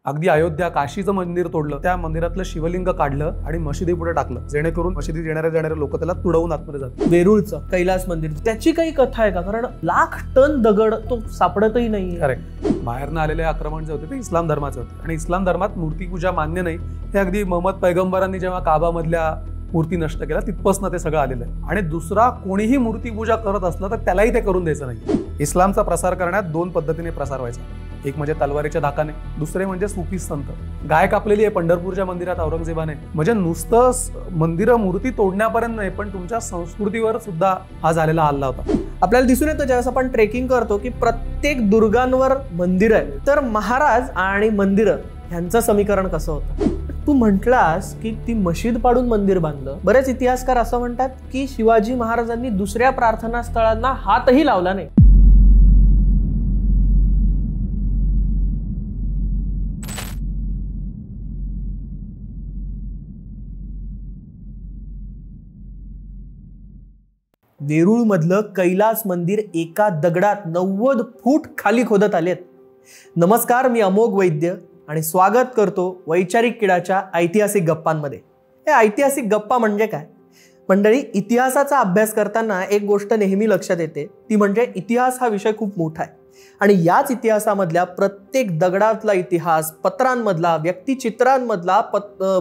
अगदी अयोध्या काशीचं मंदिर तोडलं, त्या मंदिरातलं शिवलिंग काढलं आणि मशिदी पुढे टाकलं, जेणेकरून मशिदीत येणारे लोक त्याला तुडवून आतमध्ये जातात. वेरूळचं कैलास मंदिर, त्याची काही कथा आहे का? कारण लाख टन दगड तो सापडतही नाही. करेक्ट. बाहेरनं आलेले आक्रमण जे होते ते इस्लाम धर्माचे होते आणि इस्लाम धर्मात मूर्तीपूजा मान्य नाही. हे अगदी मोहम्मद पैगंबरांनी जेव्हा काबामधल्या मूर्ती नष्ट केल्या तिथपासून ते सगळं आलेलं आहे. आणि दुसरा कोणीही मूर्तीपूजा करत असलं तर त्यालाही ते करून द्यायचं नाही. इस्लामचा प्रसार करण्यात दोन पद्धतीने प्रसार व्हायचा. एक म्हणजे तलवारीच्या धाकाने, दुसरे म्हणजे सुफी संत. गाय कापलेली आहे पंढरपूरच्या मंदिरात औरंगजेबाने. म्हणजे नुसतं मंदिरं मूर्ती तोडण्यापर्यंत नाही, पण तुमच्या संस्कृतीवर सुद्धा हा झालेला हल्ला होता. आपल्याला दिसून येतं ज्यावेळेस आपण ट्रेकिंग करतो की प्रत्येक दुर्गांवर मंदिर आहे. तर महाराज आणि मंदिरं ह्यांचं समीकरण कसं होतं? तू म्हटलास की ती मशीद पाडून मंदिर बांधलं. बरेच इतिहासकार असं म्हणतात की शिवाजी महाराजांनी दुसऱ्या प्रार्थना स्थळांना हातही लावला नाही. वेरूळ मधलं कैलास मंदिर एका दगडात 90 फूट खाली खोदत आलेत. नमस्कार, मी अमोघ वैद्य आणि स्वागत करतो वैचारिक किडाच्या ऐतिहासिक गप्पांमध्ये. हे ऐतिहासिक गप्पा म्हणजे काय? मंडळी, इतिहासाचा अभ्यास करताना एक गोष्ट नेहमी लक्षात येते, ती म्हणजे इतिहास हा विषय खूप मोठा आहे आणि याच इतिहासामधल्या प्रत्येक दगडातला इतिहास, पत्रांमधला, व्यक्तिचित्रांमधला,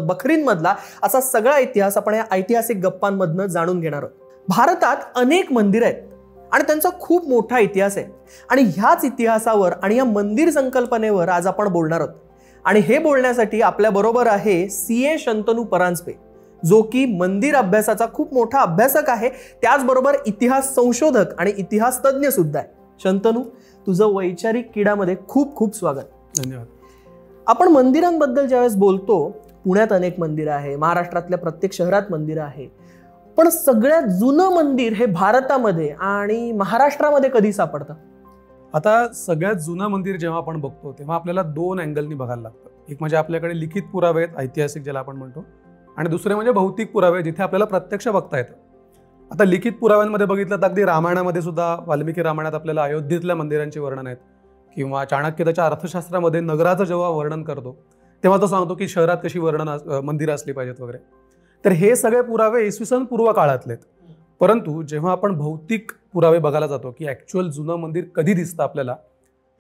बखरींमधला असा सगळा इतिहास आपण या ऐतिहासिक गप्पांमधनं जाणून घेणार आहोत. भारतात अनेक मंदिरं आहेत आणि त्यांचा खूप मोठा इतिहास आहे आणि ह्याच इतिहासावर आणि या मंदिर संकल्पनेवर आज आपण बोलणार आहोत. आणि हे बोलण्यासाठी आपल्या बरोबर आहे CA शंतनू परांजपे, जो की मंदिर अभ्यासाचा खूप मोठा अभ्यासक आहे, त्याचबरोबर इतिहास संशोधक आणि इतिहास तज्ञ सुद्धा आहे. शंतनू, तुझं वैचारिक किडामध्ये खूप खूप स्वागत. धन्यवाद. आपण मंदिरांबद्दल ज्यावेळेस बोलतो, पुण्यात अनेक मंदिरं आहे, महाराष्ट्रातल्या प्रत्येक शहरात मंदिरं आहे, पण सगळ्यात जुनं मंदिर हे भारतामध्ये आणि महाराष्ट्रामध्ये कधी सापडतं? आता सगळ्यात जुनं मंदिर जेव्हा आपण बघतो तेव्हा आपल्याला दोन अँगलनी बघायला लागतं. एक म्हणजे आपल्याकडे लिखित पुरावे आहेत, ऐतिहासिक ज्याला आपण म्हणतो, आणि दुसरे म्हणजे भौतिक पुरावे, जिथे आपल्याला प्रत्यक्ष बघता येतं. आता लिखित पुराव्यांमध्ये बघितलं तर अगदी रामायणामध्ये सुद्धा, वाल्मिकी रामायणात आपल्याला अयोध्येतल्या मंदिरांची वर्णन आहेत, किंवा चाणक्य त्याच्या अर्थशास्त्रामध्ये नगराचं जेव्हा वर्णन करतो तेव्हा तो सांगतो की शहरात कशी मंदिरं असली पाहिजेत वगैरे. तर हे सगळे पुरावे इसवी सन पूर्व काळातलेत. परंतु जेव्हा आपण भौतिक पुरावे बघायला जातो की ॲक्च्युअल जुनं मंदिर कधी दिसतं आपल्याला,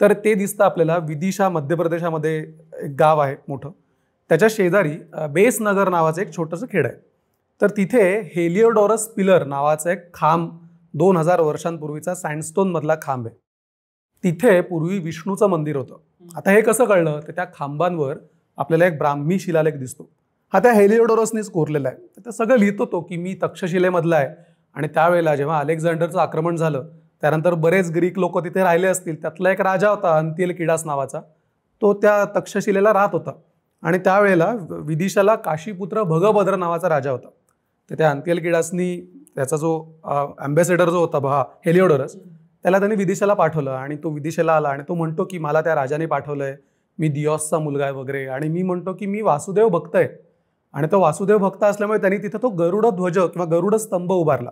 तर ते दिसतं आपल्याला विदिशा, मध्य प्रदेशामध्ये एक गाव आहे मोठं, त्याच्या शेजारी बेस नगर नावाचं एक छोटंसं खेड आहे. तर तिथे हेलिओडोरस पिलर नावाचा एक खांब, 2000 वर्षांपूर्वीचा सँडस्टोन मधला खांब आहे. तिथे पूर्वी विष्णूचं मंदिर होतं. आता हे कसं कळलं? तर त्या खांबांवर आपल्याला एक ब्राह्मी शिलालेख दिसतो. हा त्या हेलिओडोरसनेच कोरलेला आहे. तर सगळं लिहितो तो की मी तक्षशिलेमधला आहे आणि त्यावेळेला जेव्हा अलेक्झांडरचं आक्रमण झालं त्यानंतर बरेच ग्रीक लोक तिथे राहिले असतील. त्यातला एक राजा होता अंतिलकिडास नावाचा, तो त्या तक्षशिलेला राहत होता आणि त्यावेळेला विदिशाला काशीपुत्र भगभद्र नावाचा राजा होता. तर त्या अंतिलकिडासनी त्याचा जो अँबॅसेडर जो होता हेलिओडोरस, त्याला त्यांनी विदिशाला पाठवलं आणि तो विदिशेला आला आणि तो म्हणतो की मला त्या राजाने पाठवलंय, मी दियोसचा मुलगा आहे वगैरे. आणि मी म्हणतो की मी वासुदेव भक्त आहे. आणि तो वासुदेव भक्त असल्यामुळे त्यांनी तिथे तो गरुड ध्वज किंवा गरुड स्तंभ उभारला.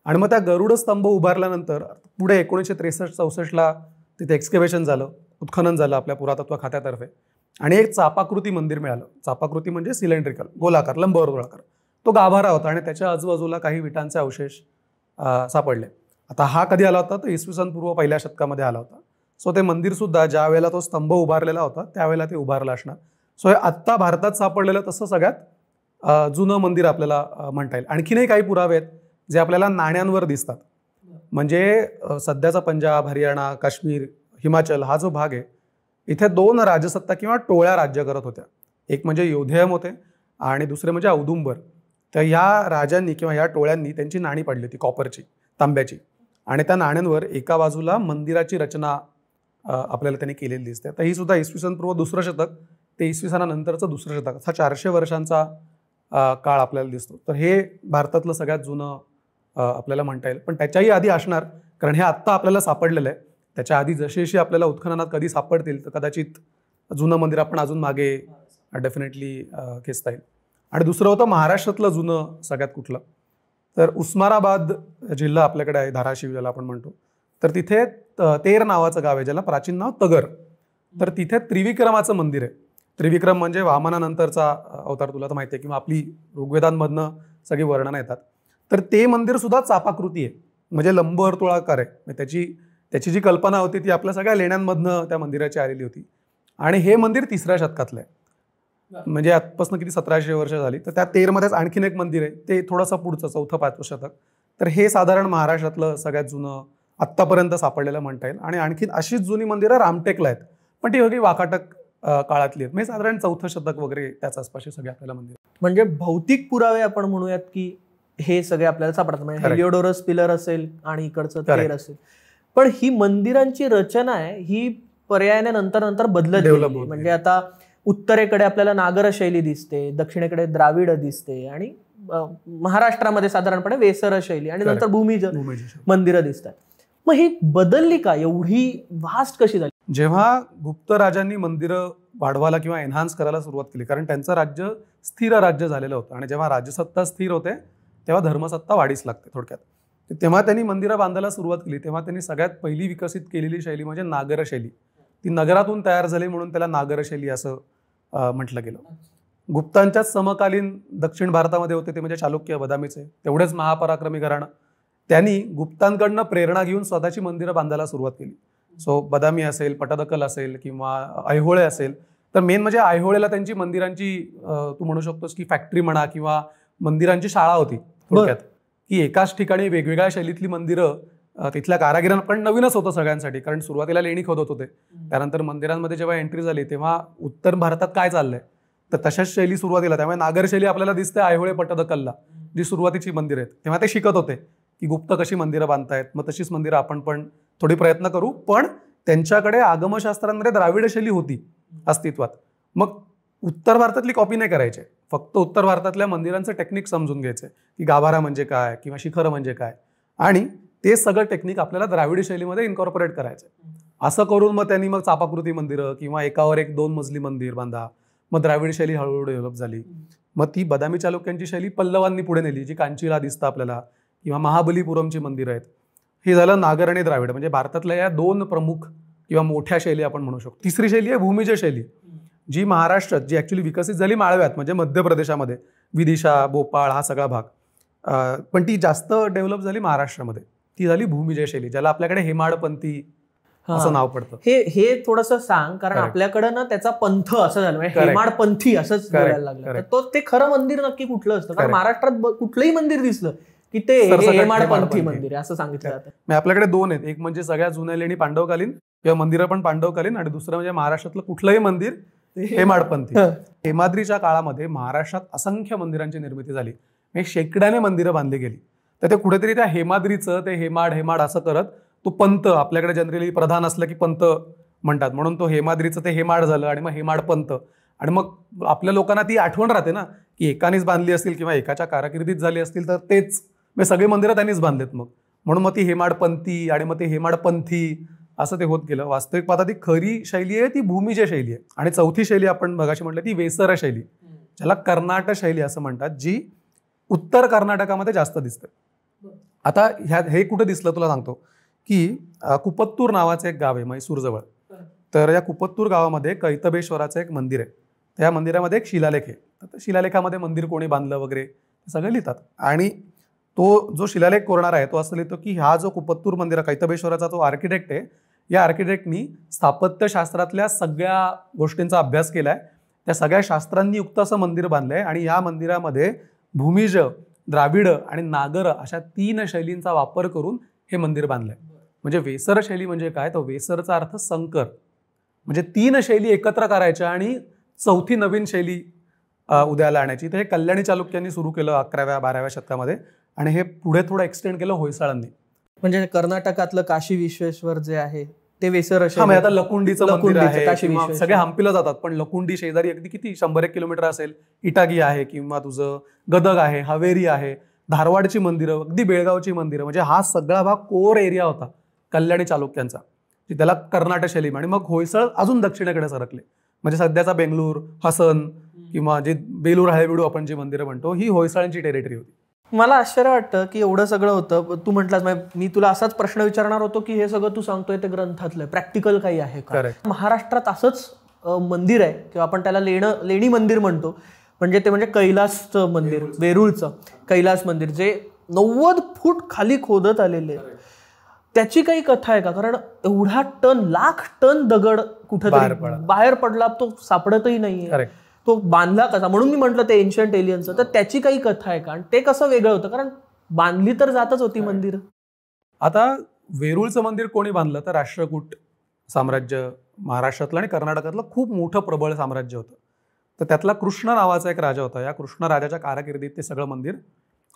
आणि मग त्या गरुड स्तंभ उभारल्यानंतर पुढे 1963-64 तिथे एक्सकेव्हेशन झालं, उत्खनन झालं आपल्या पुरातत्व खात्यातर्फे आणि एक चापाकृती मंदिर मिळालं. चापाकृती म्हणजे सिलेंड्रिकल, गोलाकार, लंबवर्तुळाकार. तो गाभारा होता आणि त्याच्या आजूबाजूला काही विटांचे अवशेष सापडले. आता हा कधी आला होता? तर इसवी सन पूर्व 1ल्या शतकामध्ये आला होता. सो ते मंदिर सुद्धा ज्या वेळेला तो स्तंभ उभारलेला होता त्यावेळेला ते उभारलं असणार. सो हे आत्ता भारतात सापडलेलं तसं सगळ्यात जुनं मंदिर आपल्याला म्हणता येईल. आणखीनही काही पुरावे आहेत जे आपल्याला नाण्यांवर दिसतात. म्हणजे सध्याचा पंजाब, हरियाणा, काश्मीर, हिमाचल हा जो भाग आहे, इथे 2 राजसत्ता किंवा टोळ्या राज्य करत होत्या. एक म्हणजे योधेयम होते आणि दुसरे म्हणजे औदुंबर. तर ह्या राजांनी किंवा ह्या टोळ्यांनी त्यांची नाणी पाडली होती, कॉपरची, तांब्याची, आणि त्या नाण्यांवर एका बाजूला मंदिराची रचना आपल्याला त्यांनी केलेली दिसते. तर ही सुद्धा इसवी सन पूर्व 2रं शतक ते इसवी सनानंतरचं 2रं शतक, असा 400 वर्षांचा काळ आपल्याला दिसतो. तर हे भारतातलं सगळ्यात जुनं आपल्याला म्हणता येईल. पण त्याच्याही आधी असणार, कारण हे आत्ता आपल्याला सापडलेलं आहे. त्याच्या आधी जशी आपल्याला उत्खननात कधी सापडतील तर कदाचित जुनं मंदिर आपण अजून मागे डेफिनेटली खेचता येईल. आणि दुसरं होतं महाराष्ट्रातलं जुनं सगळ्यात कुठलं, तर उस्मानाबाद जिल्हा आपल्याकडे आहे, धाराशिव ज्याला आपण म्हणतो. तर तिथे तेर नावाचं गाव आहे, ज्याला प्राचीन नाव तगर. तर तिथे त्रिविक्रमाचं मंदिर आहे. त्रिविक्रम म्हणजे वामनानंतरचा अवतार, तुला तर माहिती आहे, किंवा आपली ऋग्वेदांमधनं सगळी वर्णनं येतात. तर ते मंदिर सुद्धा चापाकृती आहे, म्हणजे लंबवर्तुळाकार आहे. त्याची जी कल्पना होती ती आपल्या सगळ्या लेण्यांमधनं त्या मंदिराची आलेली होती. आणि हे मंदिर 3ऱ्या शतकातलं आहे, म्हणजे आजपासून किती 1700 वर्ष झाली. तर त्या तेरमध्येच आणखीन एक मंदिर आहे, ते थोडंसं पुढचं 4th-5th शतक. तर हे साधारण महाराष्ट्रातलं सगळ्यात जुनं आत्तापर्यंत सापडलेलं म्हणता येईल. आणि आणखीन अशीच जुनी मंदिरं रामटेकला आहेत, पण ती सगळी वाकाटक काळातली आहेत, म्हणजे साधारण 4th शतक वगैरे त्याच आसपासची सगळी आपल्याला मंदिर. म्हणजे भौतिक पुरावे आपण म्हणूयात की हे सगळे आपल्याला सापडतात. म्हणजे हेलिओडोरस पिलर असेल आणि इकडचं तेर असेल, पण ही मंदिरांची रचना आहे ही पर्यायाने नंतर बदलत गेली. म्हणजे आता उत्तरेकडे आपल्याला नागर शैली दिसते, दक्षिणेकडे द्राविड दिसते, आणि महाराष्ट्रामध्ये साधारणपणे वेसर शैली, आणि नंतर भूमिज मंदिरं दिसतात. मग ही बदलली का, एवढी व्हास्ट कशी झाली? जेव्हा गुप्त राजांनी मंदिरं वाढवायला किंवा एनहान्स करायला सुरुवात केली, कारण त्यांचं राज्य स्थिर राज्य झालेलं होतं, आणि जेव्हा राज्यसत्ता स्थिर होते तेव्हा धर्मसत्ता वाढीस लागते थोडक्यात. तेव्हा त्यांनी मंदिरं बांधायला सुरुवात केली. तेव्हा त्यांनी सगळ्यात पहिली विकसित केलेली शैली म्हणजे नागर शैली. ती नगरातून तयार झाली म्हणून त्याला नागर शैली असं म्हटलं गेलं. गुप्तांच्याच समकालीन दक्षिण भारतामध्ये होते ते म्हणजे चालुक्य, बदामीचे, तेवढेच महापराक्रमी घराणं. त्यांनी गुप्तांकडनं प्रेरणा घेऊन स्वतःची मंदिरं बांधायला सुरुवात केली. सो बदामी असेल, पटदकल असेल किंवा ऐहोळे असेल, तर मेन म्हणजे ऐहोळेला त्यांची मंदिरांची तू म्हणू शकतोस की फॅक्टरी म्हणा किंवा मंदिरांची शाळा होती थोडक्यात, की एकाच ठिकाणी वेगवेगळ्या शैलीतली मंदिरं तिथल्या कारागिरांना, पण नवीनच होतं सगळ्यांसाठी, कारण सुरुवातीला लेणी खोदत होते. त्यानंतर मंदिरांमध्ये जेव्हा एंट्री झाली तेव्हा उत्तर भारतात काय चाललंय तर तशाच शैली सुरुवातीला, त्यामुळे नागर शैली आपल्याला दिसते ऐहोळे पटदकलला, जी सुरुवातीची मंदिरं आहेत. तेव्हा ते शिकत होते की गुप्त कशी मंदिरं बांधतायत, मग तशीच मंदिरं आपण पण थोडी प्रयत्न करू. पण त्यांच्याकडे आगमशास्त्रांमध्ये द्राविड शैली होती अस्तित्वात. मग उत्तर भारतातली कॉपी नाही करायचे, फक्त उत्तर भारतातल्या मंदिरांचं टेक्निक समजून घ्यायचे की गाभारा म्हणजे काय किंवा शिखर म्हणजे काय, आणि ते सगळं टेक्निक आपल्याला द्राविडी शैलीमध्ये इन्कॉर्पोरेट करायचं. असं करून मग त्यांनी मग चापाकृती मंदिरं किंवा एकावर एक 2 मजली मंदिर बांधा. मग द्राविड शैली हळूहळू डेव्हलप झाली. मग ती बदामी चालुक्यांची शैली पल्लवांनी पुढे नेली, जी कांचीला दिसतं आपल्याला, किंवा महाबलीपुरमची मंदिरं आहेत. हे झालं नागर आणि द्राविड, म्हणजे भारतातल्या या 2 प्रमुख किंवा मोठ्या शैली आपण म्हणू शकतो. तिसरी शैली आहे भूमिज शैली, जी महाराष्ट्रात, जी ऍक्च्युली विकसित झाली माळव्यात, म्हणजे मध्य प्रदेशामध्ये, विदिशा, भोपाळ हा सगळा भाग, पण ती जास्त डेव्हलप झाली महाराष्ट्रामध्ये. ती झाली भूमिजय शैली, ज्याला आपल्याकडे हेमाडपंथी असं नाव पडतं. हे थोडंसं सांग, कारण आपल्याकडे ना त्याचा पंथ असं झालं, हेमाडपंथी असंच बोलायला लागलं. तर ते खरं मंदिर नक्की कुठलं असतं? कारण महाराष्ट्रात कुठलंही मंदिर दिसलं की ते हेमाडपंथी मंदिर असं सांगितलं जातं. आपल्याकडे 2 आहेत, एक म्हणजे सगळ्यात जुन्या लेणी पांडवकालीन किंवा मंदिरं पण पांडवकालीन, आणि दुसरं म्हणजे महाराष्ट्रातलं कुठलंही मंदिर हेमाडपंथी. हेमाद्रीच्या काळामध्ये महाराष्ट्रात असंख्य मंदिरांची निर्मिती झाली, शेकड्याने मंदिरं बांधली गेली. तर ते कुठेतरी त्या हेमाद्रीचं ते हेमाड असं करत तो पंत, आपल्याकडे जनरली प्रधान असलं की पंत म्हणतात, म्हणून तो हेमाद्रीचं ते हेमाड झालं, आणि मग हेमाड पंत. आणि मग आपल्या लोकांना ती आठवण राहते ना की एकानेच बांधली असतील किंवा एकाच्या कारकिर्दीत झाली असतील, तर तेच सगळे मंदिरं त्यांनीच बांधलेत. मग म्हणून मग ती हेमाडपंथी आणि मग ते हेमाडपंथी असं ते होत गेलं. वास्तविक पाहता ती खरी शैली आहे ती भूमिजय शैली आहे. आणि चौथी शैली आपण मगाशी म्हटलं ती वेसर शैली, ज्याला कर्नाटक शैली असं म्हणतात, जी उत्तर कर्नाटकामध्ये जास्त दिसते. आता हे कुठं दिसलं तुला सांगतो की कुपत्तूर नावाचं एक गाव आहे म्हैसूरजवळ. तर या कुपत्तूर गावामध्ये कैतबेश्वराचं एक मंदिर आहे. त्या मंदिरामध्ये एक शिलालेख आहे. तर शिलालेखामध्ये मंदिर कोणी बांधलं वगैरे सगळं लिहितात. आणि तो जो शिलालेख कोरणारा आहे तो असं लिहितो की हा जो कुपत्तूर मंदिर कैतबेश्वराचा जो आर्किटेक्ट आहे, या आर्किटेक्टनी स्थापत्यशास्त्रातल्या सगळ्या गोष्टींचा अभ्यास केलाय, त्या सगळ्या शास्त्रांनी युक्त असं मंदिर बांधलंय. आणि या मंदिरामध्ये भूमिज, द्राविड आणि नागर अशा 3 शैलींचा वापर करून हे मंदिर बांधलंय. म्हणजे वेसर शैली म्हणजे काय, तर वेसरचा अर्थ संकर, म्हणजे 3 शैली एकत्र करायच्या आणि 4थी नवीन शैली उदयाला आणायची. तर हे कल्याणी चालुक्यांनी सुरू केलं 11व्या-12व्या शतकामध्ये, आणि हे पुढे थोडं एक्सटेंड केलं होयसाळांनी. म्हणजे कर्नाटकातलं काशी विश्वेश्वर जे आहे ते वेसर शैली. आता लकुंडीचं मंदिर आहे, सगळे हंपीला जातात, पण लकुंडी शेजारी अगदी किती 100-1 किलोमीटर असेल इटागी आहे, किंवा तुझं गदग आहे, हवेरी आहे, धारवाडची मंदिरं, अगदी बेळगावची मंदिरं. म्हणजे हा सगळा भाग कोर एरिया होता कल्याणी चालुक्यांचा, त्याला कर्नाटक शैली. आणि मग होयसळ अजून दक्षिणेकडे सरकले, म्हणजे सध्याचा बेंगलूर, हसन किंवा जे बेलूर हळेबीडू आपण जी मंदिरं म्हणतो, ही होयसळांची टेरिटरी होती. मला आश्चर्य वाटतं की एवढं सगळं होतं. तू म्हटलास, मी तुला असाच प्रश्न विचारणार होतो की हे सगळं तू सांगतोय ते ग्रंथातलं प्रॅक्टिकल काही आहे का? महाराष्ट्रात असंच मंदिर आहे किंवा आपण त्याला लेणी मंदिर म्हणतो, म्हणजे ते म्हणजे कैलासचं मंदिर, वेरूळचं कैलास मंदिर, जे 90 फूट खाली खोदत आलेले. त्याची काही कथा आहे का? कारण एवढा लाख टन दगड कुठेतरी बाहेर पडला, तो सापडतही नाहीये, तो बांधला कसा? म्हणून मी म्हटलं ते एन्शंट एलियनचं. तर त्याची काही कथा आहे का? आणि ते कसं वेगळं होतं? कारण बांधली तर जातच होती मंदिर. आता वेरूळचं मंदिर कोणी बांधलं तर राष्ट्रकूट साम्राज्य महाराष्ट्रातलं आणि कर्नाटकातलं खूप मोठं प्रबळ साम्राज्य होतं. तर त्यातला कृष्ण नावाचा एक राजा होता. या कृष्ण राजाच्या कारकिर्दीत ते सगळं मंदिर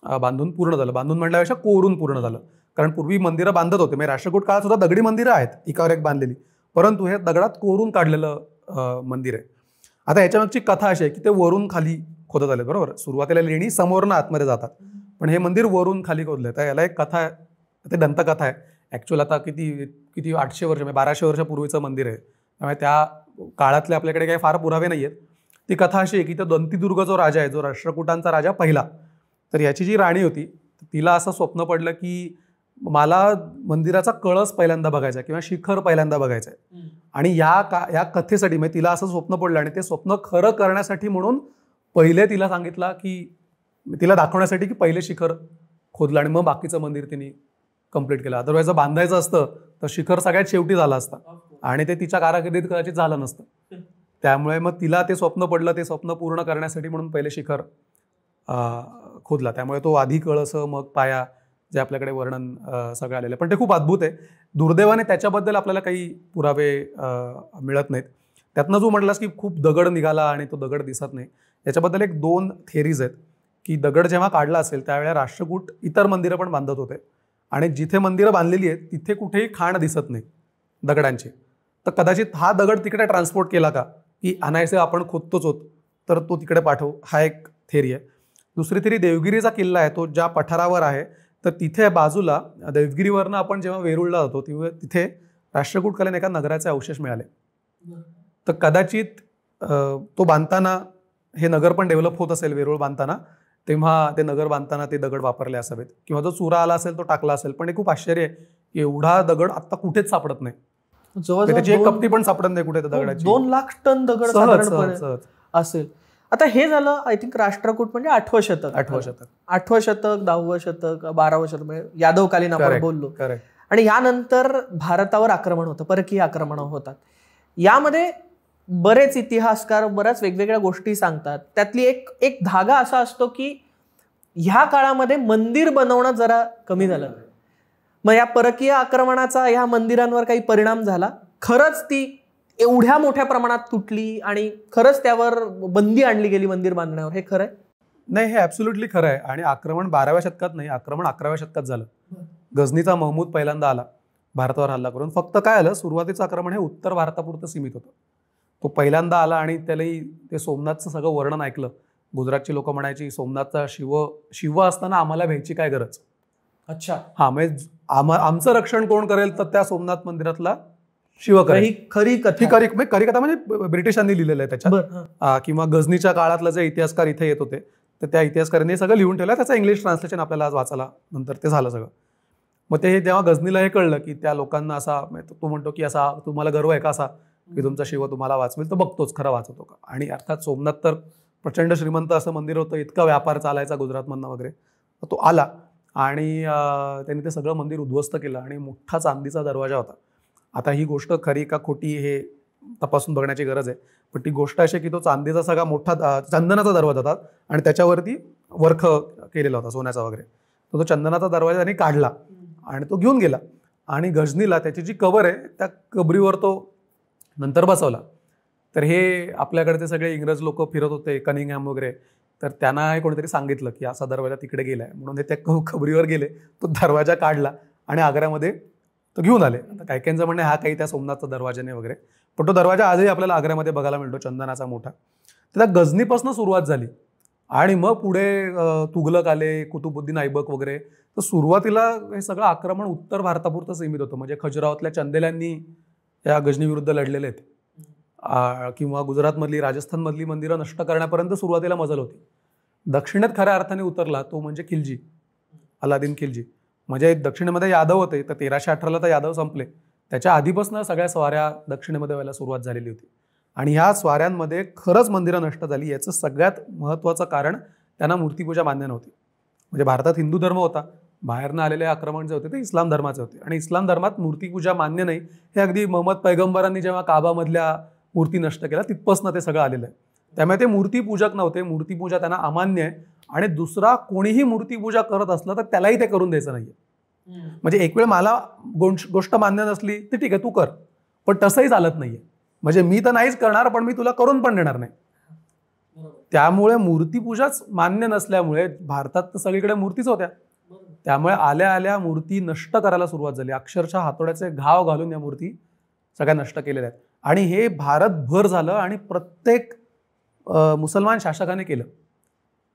बांधून पूर्ण झालं. बांधून म्हणल्यापेक्षा कोरून पूर्ण झालं. कारण पूर्वी मंदिरं बांधत होते, म्हणजे राष्ट्रकूट काळात सुद्धा दगडी मंदिरं आहेत एकावर एक बांधलेली, परंतु हे दगडात कोरून काढलेलं मंदिर आहे. आता याच्यामागची कथा अशी आहे की ते वरून खाली खोदत आले. बरोबर, सुरुवातीला लेणी समोरनं आतमध्ये जातात, पण हे मंदिर वरून खाली खोदलंय. तर याला एक कथा आहे, ते दंतकथा आहे. ॲक्च्युअल आता किती 800 वर्ष, 1200 वर्षापूर्वीचं मंदिर आहे, त्यामुळे त्या काळातले आपल्याकडे काही फार पुरावे नाही आहेत. ती कथा अशी आहे की तो दंतीदुर्ग जो राजा आहे, जो राष्ट्रकूटांचा राजा पहिला, तर याची जी राणी होती तिला असं स्वप्न पडलं की मला मंदिराचा कळस पहिल्यांदा बघायचा किंवा शिखर पहिल्यांदा बघायचं आहे. आणि या कथेसाठी म्हणजे तिला असं स्वप्न पडलं, आणि ते स्वप्न खरं करण्यासाठी म्हणून पहिले तिला सांगितलं की तिला दाखवण्यासाठी की पहिले शिखर खोदलं आणि मग बाकीचं मंदिर तिने कंप्लीट केलं. अदरवाईज जर बांधायचं असतं तर शिखर सगळ्यात शेवटी झालं असतं आणि ते तिच्या कारकिर्दीत कदाचित झालं नसतं. त्यामुळे मग तिला ते स्वप्न पडलं, ते स्वप्न पूर्ण करण्यासाठी म्हणून पहिले शिखर खोदला. त्यामुळे तो आधी कळस मग पाया, जे आपल्याकडे वर्णन सगळं आलेलं, पण ते खूप अद्भुत आहे. दुर्दैवाने त्याच्याबद्दल आपल्याला काही पुरावे मिळत नाहीत. त्यातनं जो म्हटलास की खूप दगड निघाला आणि तो दगड दिसत नाही, याच्याबद्दल 1-2 थेरीज आहेत की दगड जेव्हा काढला असेल त्यावेळेला राष्ट्रकूट इतर मंदिरं पण बांधत होते, आणि जिथे मंदिरं बांधलेली आहेत तिथे कुठेही खाण दिसत नाही दगडांची. तर कदाचित हा दगड तिकडे ट्रान्सपोर्ट केला का, की आणायचं आपण खोदतोच होत तर तो तिकडे पाठव, हा एक थेरी आहे. दुसरी थेरी देवगिरीचा किल्ला आहे, तो ज्या पठारावर आहे, तर तिथे बाजूला देवगिरीवरनं आपण जेव्हा वेरूळला जातो तेव्हा तिथे राष्ट्रकूट कालीन एका नगराचे अवशेष मिळाले. तर कदाचित तो बांधताना हे नगर पण डेव्हलप होत असेल, वेरूळ बांधताना, तेव्हा ते नगर बांधताना ते दगड वापरले असावेत, किंवा जो चुरा आला असेल तो टाकला असेल. पण हे खूप आश्चर्य आहे की एवढा दगड आता कुठेच सापडत नाही. त्याची एक कप्टी पण सापडत नाही कुठे दगडाची. 2 लाख टन दगड साधारणपणे असेल. आता हे झालं आय थिंक राष्ट्रकूट म्हणजे 8वं शतक, 10वं शतक, 12वं शतक, म्हणजे यादवकालीन आपण बोललो. आणि यानंतर भारतावर आक्रमण होतं, परकीय आक्रमण होतात. यामध्ये बरेच इतिहासकार बऱ्याच वेगवेगळ्या गोष्टी सांगतात. त्यातली एक धागा असा असतो की ह्या काळामध्ये मंदिर बनवणं जरा कमी झालं. मग या परकीय आक्रमणाचा ह्या मंदिरांवर काही परिणाम झाला? खरंच ती एवढ्या मोठ्या प्रमाणात तुटली आणि खरंच त्यावर बंदी आणली गेली मंदिर बांधण्यावर, हे खरं आहे? नाही, हे ॲब्सोल्युटली खरं आहे. आणि आक्रमण 12व्या शतकात नाही, आक्रमण 11व्या शतकात झालं. गझनीचा महमूद पहिल्यांदा आला भारतावर हल्ला करून. फक्त काय आलं, सुरुवातीचं आक्रमण हे उत्तर भारतापुरतं सीमित होतं. तो पहिल्यांदा आला आणि त्यालाही ते सोमनाथचं सगळं वर्णन ऐकलं. गुजरातची लोक म्हणायची सोमनाथचा शिव असताना आम्हाला भ्यायची काय गरज. अच्छा, हा, म्हणजे आमचं रक्षण कोण करेल तर त्या सोमनाथ मंदिरातला शिव करेल. खरी कथा म्हणजे ब्रिटिशांनी लिहिलेलं आहे त्याच्यात, किंवा गझनीच्या काळातलं जे इतिहासकार इथे येत होते तर त्या इतिहासकारांनी सगळं लिहून ठेवलं. त्याचं इंग्लिश ट्रान्सलेशन आपल्याला आज वाचायला नंतर ते झालं सगळं. मग ते जेव्हा गझनीला हे कळलं की त्या लोकांना असा, तो म्हणतो की असा तुम्हाला गर्व आहे का असा की तुमचा शिव तुम्हाला वाचवेल, तर बघतोच खरं वाचवतो का. आणि अर्थात सोमनाथ तर प्रचंड श्रीमंत असं मंदिर होतं, इतका व्यापार चालायचा गुजरातमधनं वगैरे. तो आला आणि त्यांनी ते सगळं मंदिर उद्ध्वस्त केलं आणि मोठा चांदीचा दरवाजा होता. आता ही गोष्ट खरी का खोटी हे तपासून बघण्याची गरज आहे, पण ती गोष्ट अशी की तो चांदीचा सगळा मोठा चंदनाचा दरवाजा होता आणि त्याच्यावरती वर्ख केलेला होता सोन्याचा वगैरे. तर तो चंदनाचा दरवाजा त्यांनी काढला आणि तो घेऊन गेला आणि गझनीला त्याची जी कबर आहे त्या कबरीवर तो नंतर बसवला. तर हे आपल्याकडे ते सगळे इंग्रज लोक फिरत होते, कनिंगहॅम वगैरे, तर त्यांना हे कोणीतरी सांगितलं की असा दरवाजा तिकडे गेलाय, म्हणून ते त्या खबरीवर गेले, तो दरवाजा काढला आणि आग्र्यामध्ये तो घेऊन आले. आता काही काहींचं म्हणणं हा काही त्या सोमनाथचा दरवाजाने वगैरे, पण तो दरवाजा आजही आपल्याला आग्र्यामध्ये बघायला मिळतो, चंदनाचा मोठा. त्या गझनीपासून सुरुवात झाली आणि मग पुढे तुघलक आले, कुतुबुद्दीन ऐबक वगैरे. तर सुरुवातीला हे सगळं आक्रमण उत्तर भारतापुरतं सीमित होतं. म्हणजे खजुराहोतल्या चंदेल्यांनी या गझनीविरुद्ध लढलेले आहेत, किंवा गुजरातमधली राजस्थानमधली मंदिरं नष्ट करण्यापर्यंत सुरुवातीला मजल होती. दक्षिणेत खऱ्या अर्थाने उतरला तो म्हणजे खिलजी, अलादीन खिलजी. म्हणजे दक्षिणेमध्ये यादव होते, तर 1318ला तर यादव संपले, त्याच्या आधीपासून सगळ्या स्वाऱ्या दक्षिणेमध्ये व्हायला सुरुवात झालेली होती. आणि ह्या स्वाऱ्यांमध्ये खरंच मंदिरं नष्ट झाली. याचं सगळ्यात महत्त्वाचं कारण त्यांना मूर्तीपूजा मान्य नव्हती. म्हणजे भारतात हिंदू धर्म होता, बाहेरनं आलेले आक्रमण जे होते ते इस्लाम धर्माचे होते आणि इस्लाम धर्मात मूर्तीपूजा मान्य नाही. हे अगदी मोहम्मद पैगंबरांनी जेव्हा काबामधल्या मूर्ती नष्ट केल्या तिथपासून ते सगळं आलेलं आहे. त्यामुळे ते मूर्तीपूजक नव्हते. मूर्तीपूजा त्यांना अमान्य आहे आणि दुसरा कोणीही मूर्तीपूजा करत असलं तर त्यालाही ते करून द्यायचं नाहीये. म्हणजे एक वेळ मला गोष्ट मान्य नसली तर ठीक आहे तू कर, पण तसंही चालत नाहीये. म्हणजे मी तर नाहीच करणार पण मी तुला करून पण देणार नाही. त्यामुळे मूर्तीपूजाच मान्य नसल्यामुळे भारतात तर सगळीकडे मूर्तीच होत्या. त्यामुळे आल्या आल्या मूर्ती नष्ट करायला सुरुवात झाली. अक्षरशः हातोड्याचे घाव घालून या मूर्ती सगळ्या नष्ट केलेल्या आहेत. आणि हे भारतभर झालं आणि प्रत्येक मुसलमान शासकाने केलं.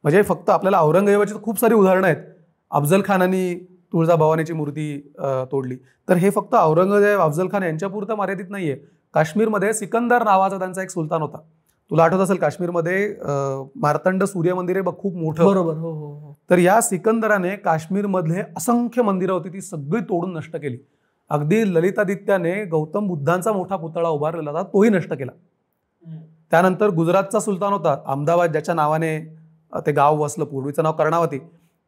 म्हणजे फक्त आपल्याला औरंगजेबाची खूप सारी उदाहरणं आहेत. अफजल खानाने तुळजाभवानीची मूर्ती तोडली. तर हे फक्त औरंगजेब अफजल खान यांच्यापुरतं मर्यादित नाहीये. काश्मीरमध्ये सिकंदर नावाचा त्यांचा एक सुलतान होता. तुला आठवत असेल काश्मीरमध्ये मार्तंड सूर्य मंदिर आहे बघ, खूप मोठं. बरोबर. हो हो हो. तर या सिकंदराने काश्मीरमधले असंख्य मंदिरं होती ती सगळी तोडून नष्ट केली. अगदी ललितादित्याने गौतम बुद्धांचा मोठा पुतळा उभारलेला होता तोही नष्ट केला. त्यानंतर गुजरातचा सुलतान होता अहमदाबाद, ज्याच्या नावाने ते गाव वसलं, पूर्वीचं नाव कर्णावती.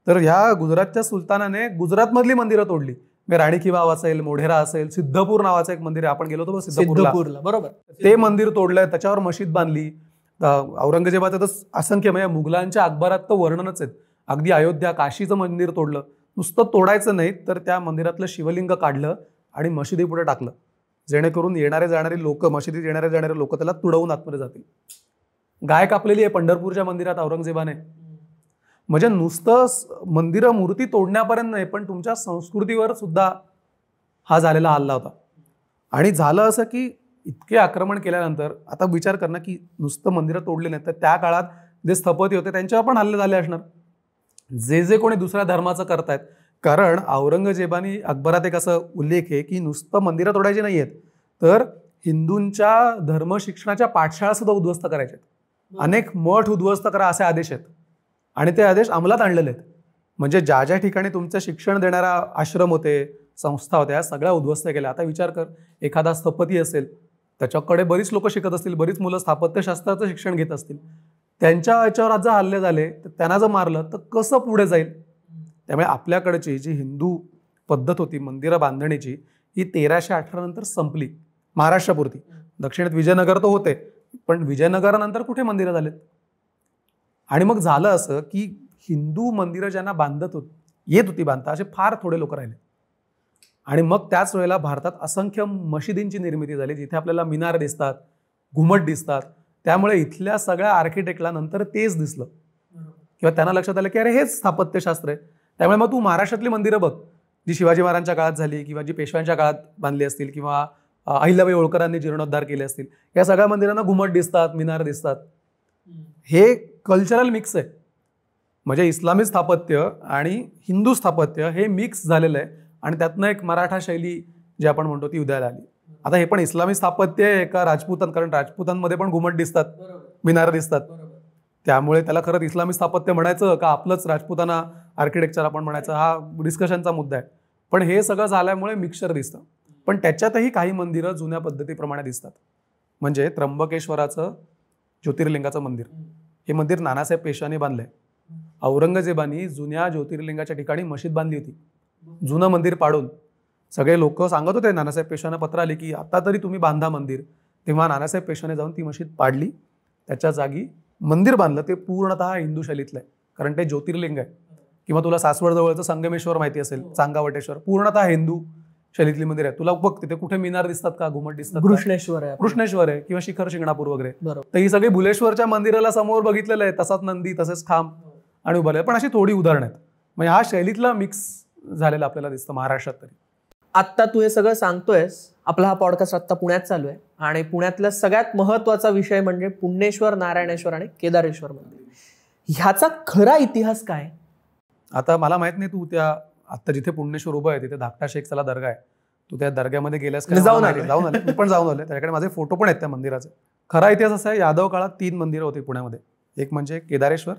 तर ह्या गुजरातच्या सुलतानाने गुजरातमधली मंदिरं तोडली. राणी की वाव असेल, मोढेरा असेल, सिद्धपूर नावाचं एक मंदिर आहे, आपण गेलो होतो सिद्धपूरला, बरोबर. ते मंदिर तोडलंय, त्याच्यावर मशीद बांधली. औरंगजेबाचं तर असंख्य, म्हणजे मुघलांच्या अकबरात तर वर्णनच आहेत. अगदी अयोध्या काशीचं मंदिर तोडलं. नुसतं तोडायचं नाही तर त्या मंदिरातलं शिवलिंग काढलं आणि मशिदी पुढे टाकलं, जेणेकरून येणारे जाणारे लोक, मशिदीत येणारे जाणारे लोक त्याला तुडवून आतमध्ये जातील. गाय कापलेली आहे पंढरपूरच्या मंदिरात औरंगजेबाने. म्हणजे नुसतं मंदिरं मूर्ती तोडण्यापर्यंत नाही, पण तुमच्या संस्कृतीवर सुद्धा हा झालेला हल्ला होता. आणि झालं असं की इतके आक्रमण केल्यानंतर आता विचार कर ना की नुसतं मंदिरं तोडले नाही तर त्या काळात जे स्थपती होते त्यांच्यावर पण हल्ले झाले असणार, जे जे कोणी दुसऱ्या धर्माचं करतायत. कारण औरंगजेबानी अकबरात एक असं उल्लेख आहे की नुसतं मंदिरं तोडायची नाही आहेत, तर हिंदूंच्या धर्म शिक्षणाच्या पाठशाळा सुद्धा उद्ध्वस्त करायच्या आहेत. अनेक मठ उद्ध्वस्त करा असे आदेश आहेत आणि ते आदेश अंमलात आणलेले आहेत. म्हणजे ज्या ज्या ठिकाणी तुमचं शिक्षण देणारा आश्रम होते, संस्था होत्या, सगळ्या उद्ध्वस्त केल्या. आता विचार कर, एखादा स्थपती असेल, त्याच्याकडे बरीच लोक शिकत असतील, बरीच मुलं स्थापत्यशास्त्राचं शिक्षण घेत असतील, त्यांच्या याच्यावर आज जर हल्ले झाले तर त्यांना जर मारलं तर कसं पुढे जाईल. त्यामुळे आपल्याकडची जी हिंदू पद्धत होती मंदिरं बांधण्याची, ही 1318 नंतर संपली महाराष्ट्रापुरती. दक्षिणेत विजयनगर तर होते, पण विजयनगरानंतर कुठे मंदिरं झालेत. आणि मग झालं असं की हिंदू मंदिरं ज्यांना येत होती बांधता, असे फार थोडे लोक राहिले. आणि मग त्याच वेळेला भारतात असंख्य मशिदींची निर्मिती झाली, जिथे आपल्याला मिनार दिसतात, घुमट दिसतात. त्यामुळे इथल्या सगळ्या आर्किटेक्टला नंतर तेच दिसलं किंवा त्यांना लक्षात आलं की अरे हेच स्थापत्यशास्त्र आहे. त्यामुळे मग तू महाराष्ट्रातली मंदिरं बघ, जी शिवाजी महाराजांच्या काळात झाली किंवा जी पेशव्यांच्या काळात बांधली असतील किंवा अहिल्याबाई होळकरांनी जीर्णोद्धार केले असतील, या सगळ्या मंदिरांना घुमट दिसतात, मिनार दिसतात. हे कल्चरल मिक्स आहे. म्हणजे इस्लामी स्थापत्य आणि हिंदू स्थापत्य हे मिक्स झालेलं आहे आणि त्यातनं एक मराठा शैली जी आपण म्हणतो ती उदयाला आली. आता हे पण इस्लामी स्थापत्य आहे का राजपूतान, कारण राजपूतांमध्ये पण घुमट दिसतात, मिनार दिसतात. त्यामुळे त्याला खरंच इस्लामी स्थापत्य म्हणायचं का आपलंच राजपूताना आर्किटेक्चर आपण म्हणायचं, हा डिस्कशनचा मुद्दा आहे. पण हे सगळं झाल्यामुळे मिक्सचर दिसतं. पण त्याच्यातही काही मंदिरं जुन्या पद्धतीप्रमाणे दिसतात. म्हणजे त्र्यंबकेश्वराचं ज्योतिर्लिंगाचं मंदिर, हे मंदिर नानासाहेब पेशव्यांनी बांधलंय. औरंगजेबानी जुन्या ज्योतिर्लिंगाच्या ठिकाणी मशीद बांधली होती, जुनं मंदिर पाडून. सगळे लोक सांगत होते, नानासाहेब पेशव्यांना पत्र आली की आता तरी तुम्ही बांधा मंदिर. तेव्हा नानासाहेब पेशव्याने जाऊन ती मशीद पाडली, त्याच्या जागी मंदिर बांधलं. ते पूर्णतः हिंदू शैलीतलं आहे, कारण ते ज्योतिर्लिंग आहे. किंवा तुला सासवड जवळचं संगमेश्वर माहिती असेल, चांगावटेश्वर, पूर्णतः हिंदू शैलीतली मंदिर आहे. तुला बघ तिथे कुठे मिनार दिसतात का, घुमट दिसतात? कृष्णेश्वर आहे किंवा शिखर शिंगणापूर वगैरे. तर ही सगळी भुलेश्वरच्या मंदिराला समोर बघितलेलं आहे, तसाच नंदी, तसेच खांब आणि उभारले. पण अशी थोडी उदाहरणं आहेत. म्हणजे हा शैलीतला मिक्स झालेला आपल्याला दिसतं महाराष्ट्रात तरी. आत्ता तू हे सगळं सांगतोयस, आपला हा पॉडकास्ट आत्ता पुण्यात चालू आहे आणि पुण्यातला सगळ्यात महत्त्वाचा विषय म्हणजे पुण्येश्वर, नारायणेश्वर आणि केदारेश्वर मंदिर. ह्याचा खरा इतिहास काय? आता मला माहित नाही, तू त्या आत्ता जिथे पुण्येश्वर उभं आहे तिथे धाकटा शेखचा दर्गा आहे, तू त्या दर्ग्यामध्ये गेल्यास का? जाऊन आले. मी पण जाऊन आले. त्याच्याकडे माझे फोटो पण आहेत त्या मंदिराचे. खरा इतिहास असा आहे, यादव काळात 3 मंदिरं होती पुण्यामध्ये. एक म्हणजे केदारेश्वर,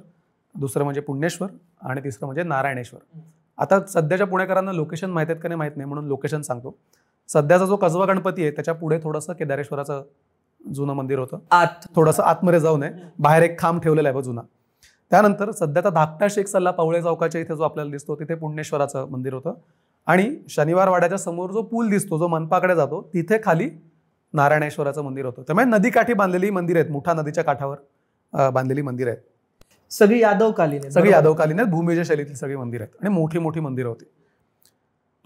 दुसरं म्हणजे पुण्येश्वर आणि तिसरं म्हणजे नारायणेश्वर. आता सध्याच्या पुणेकरांना लोकेशन माहित आहेत का नाही माहित नाही, म्हणून लोकेशन सांगतो. सध्याचा जो कसबा गणपती आहे त्याच्या पुढे थोडंसं केदारेश्वराचं जुनं मंदिर होतं. आत थोडंसं आतमध्ये जाऊन आहे, बाहेर एक खांब ठेवलेला आहे जुना. त्यानंतर सध्या धाकटा शेख सल्ला पावळे चौकाच्या इथे जो आपल्याला दिसतो तिथे पुण्येश्वराचं मंदिर होतं. आणि शनिवार वाड्याच्या समोर जो पूल दिसतो जो मनपाकडे जातो तिथे खाली नारायणेश्वराचं मंदिर होतं. त्यामुळे नदीकाठी बांधलेली मंदिर आहेत, मुठा नदीच्या काठावर बांधलेली मंदिर आहेत. सगळी यादवकालीन आहेत. सगळी यादवकालीन आहेत, भूमिजय शैलीतली सगळी मंदिर आहेत आणि मोठी मोठी मंदिरं होती.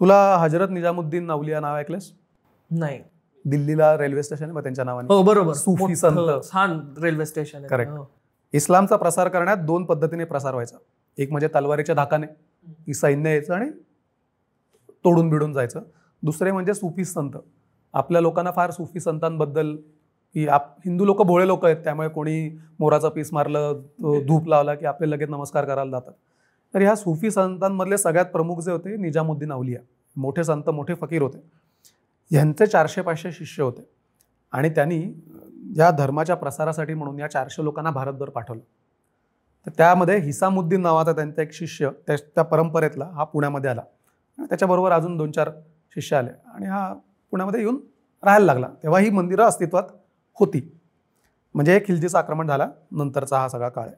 तुला हजरत निजामुद्दीन अवलिया नाव ऐकलंस? नाही. दिल्लीला रेल्वे स्टेशन आहे त्यांच्या नावाने. हो बरोबर, सुफी संत. छान रेल्वे स्टेशन आहे. करेक्ट. इस्लामचा प्रसार करण्यात 2 पद्धतीने प्रसार व्हायचा. एक म्हणजे तलवारीच्या धाकाने, की सैन्य यायचं आणि तोडून बिडून जायचं. दुसरे म्हणजे सुफी संत. आपल्या लोकांना फार सुफी संतांबद्दल, की हिंदू लोक भोळे लोक आहेत, त्यामुळे कोणी मोराचा पीस मारलं, धूप लावला की आपले लगेच नमस्कार करायला जातात. तर ह्या सुफी संतांमधले सगळ्यात प्रमुख जे होते निजामुद्दीन अवलिया, मोठे संत, मोठे फकीर होते. यांचे 400-500 शिष्य होते आणि त्यांनी या धर्माच्या प्रसारासाठी म्हणून या 400 लोकांना भारतभर पाठवलं. तर त्यामध्ये हिसामुद्दीन नावाचा त्यांचा एक शिष्य त्या परंपरेतला हा पुण्यामध्ये आला. त्याच्याबरोबर अजून 2-4 शिष्य आले आणि हा पुण्यामध्ये येऊन राहायला लागला. तेव्हा ही मंदिरं अस्तित्वात होती. म्हणजे खिलजीचं आक्रमण झाला नंतरचा हा सगळा काळ आहे.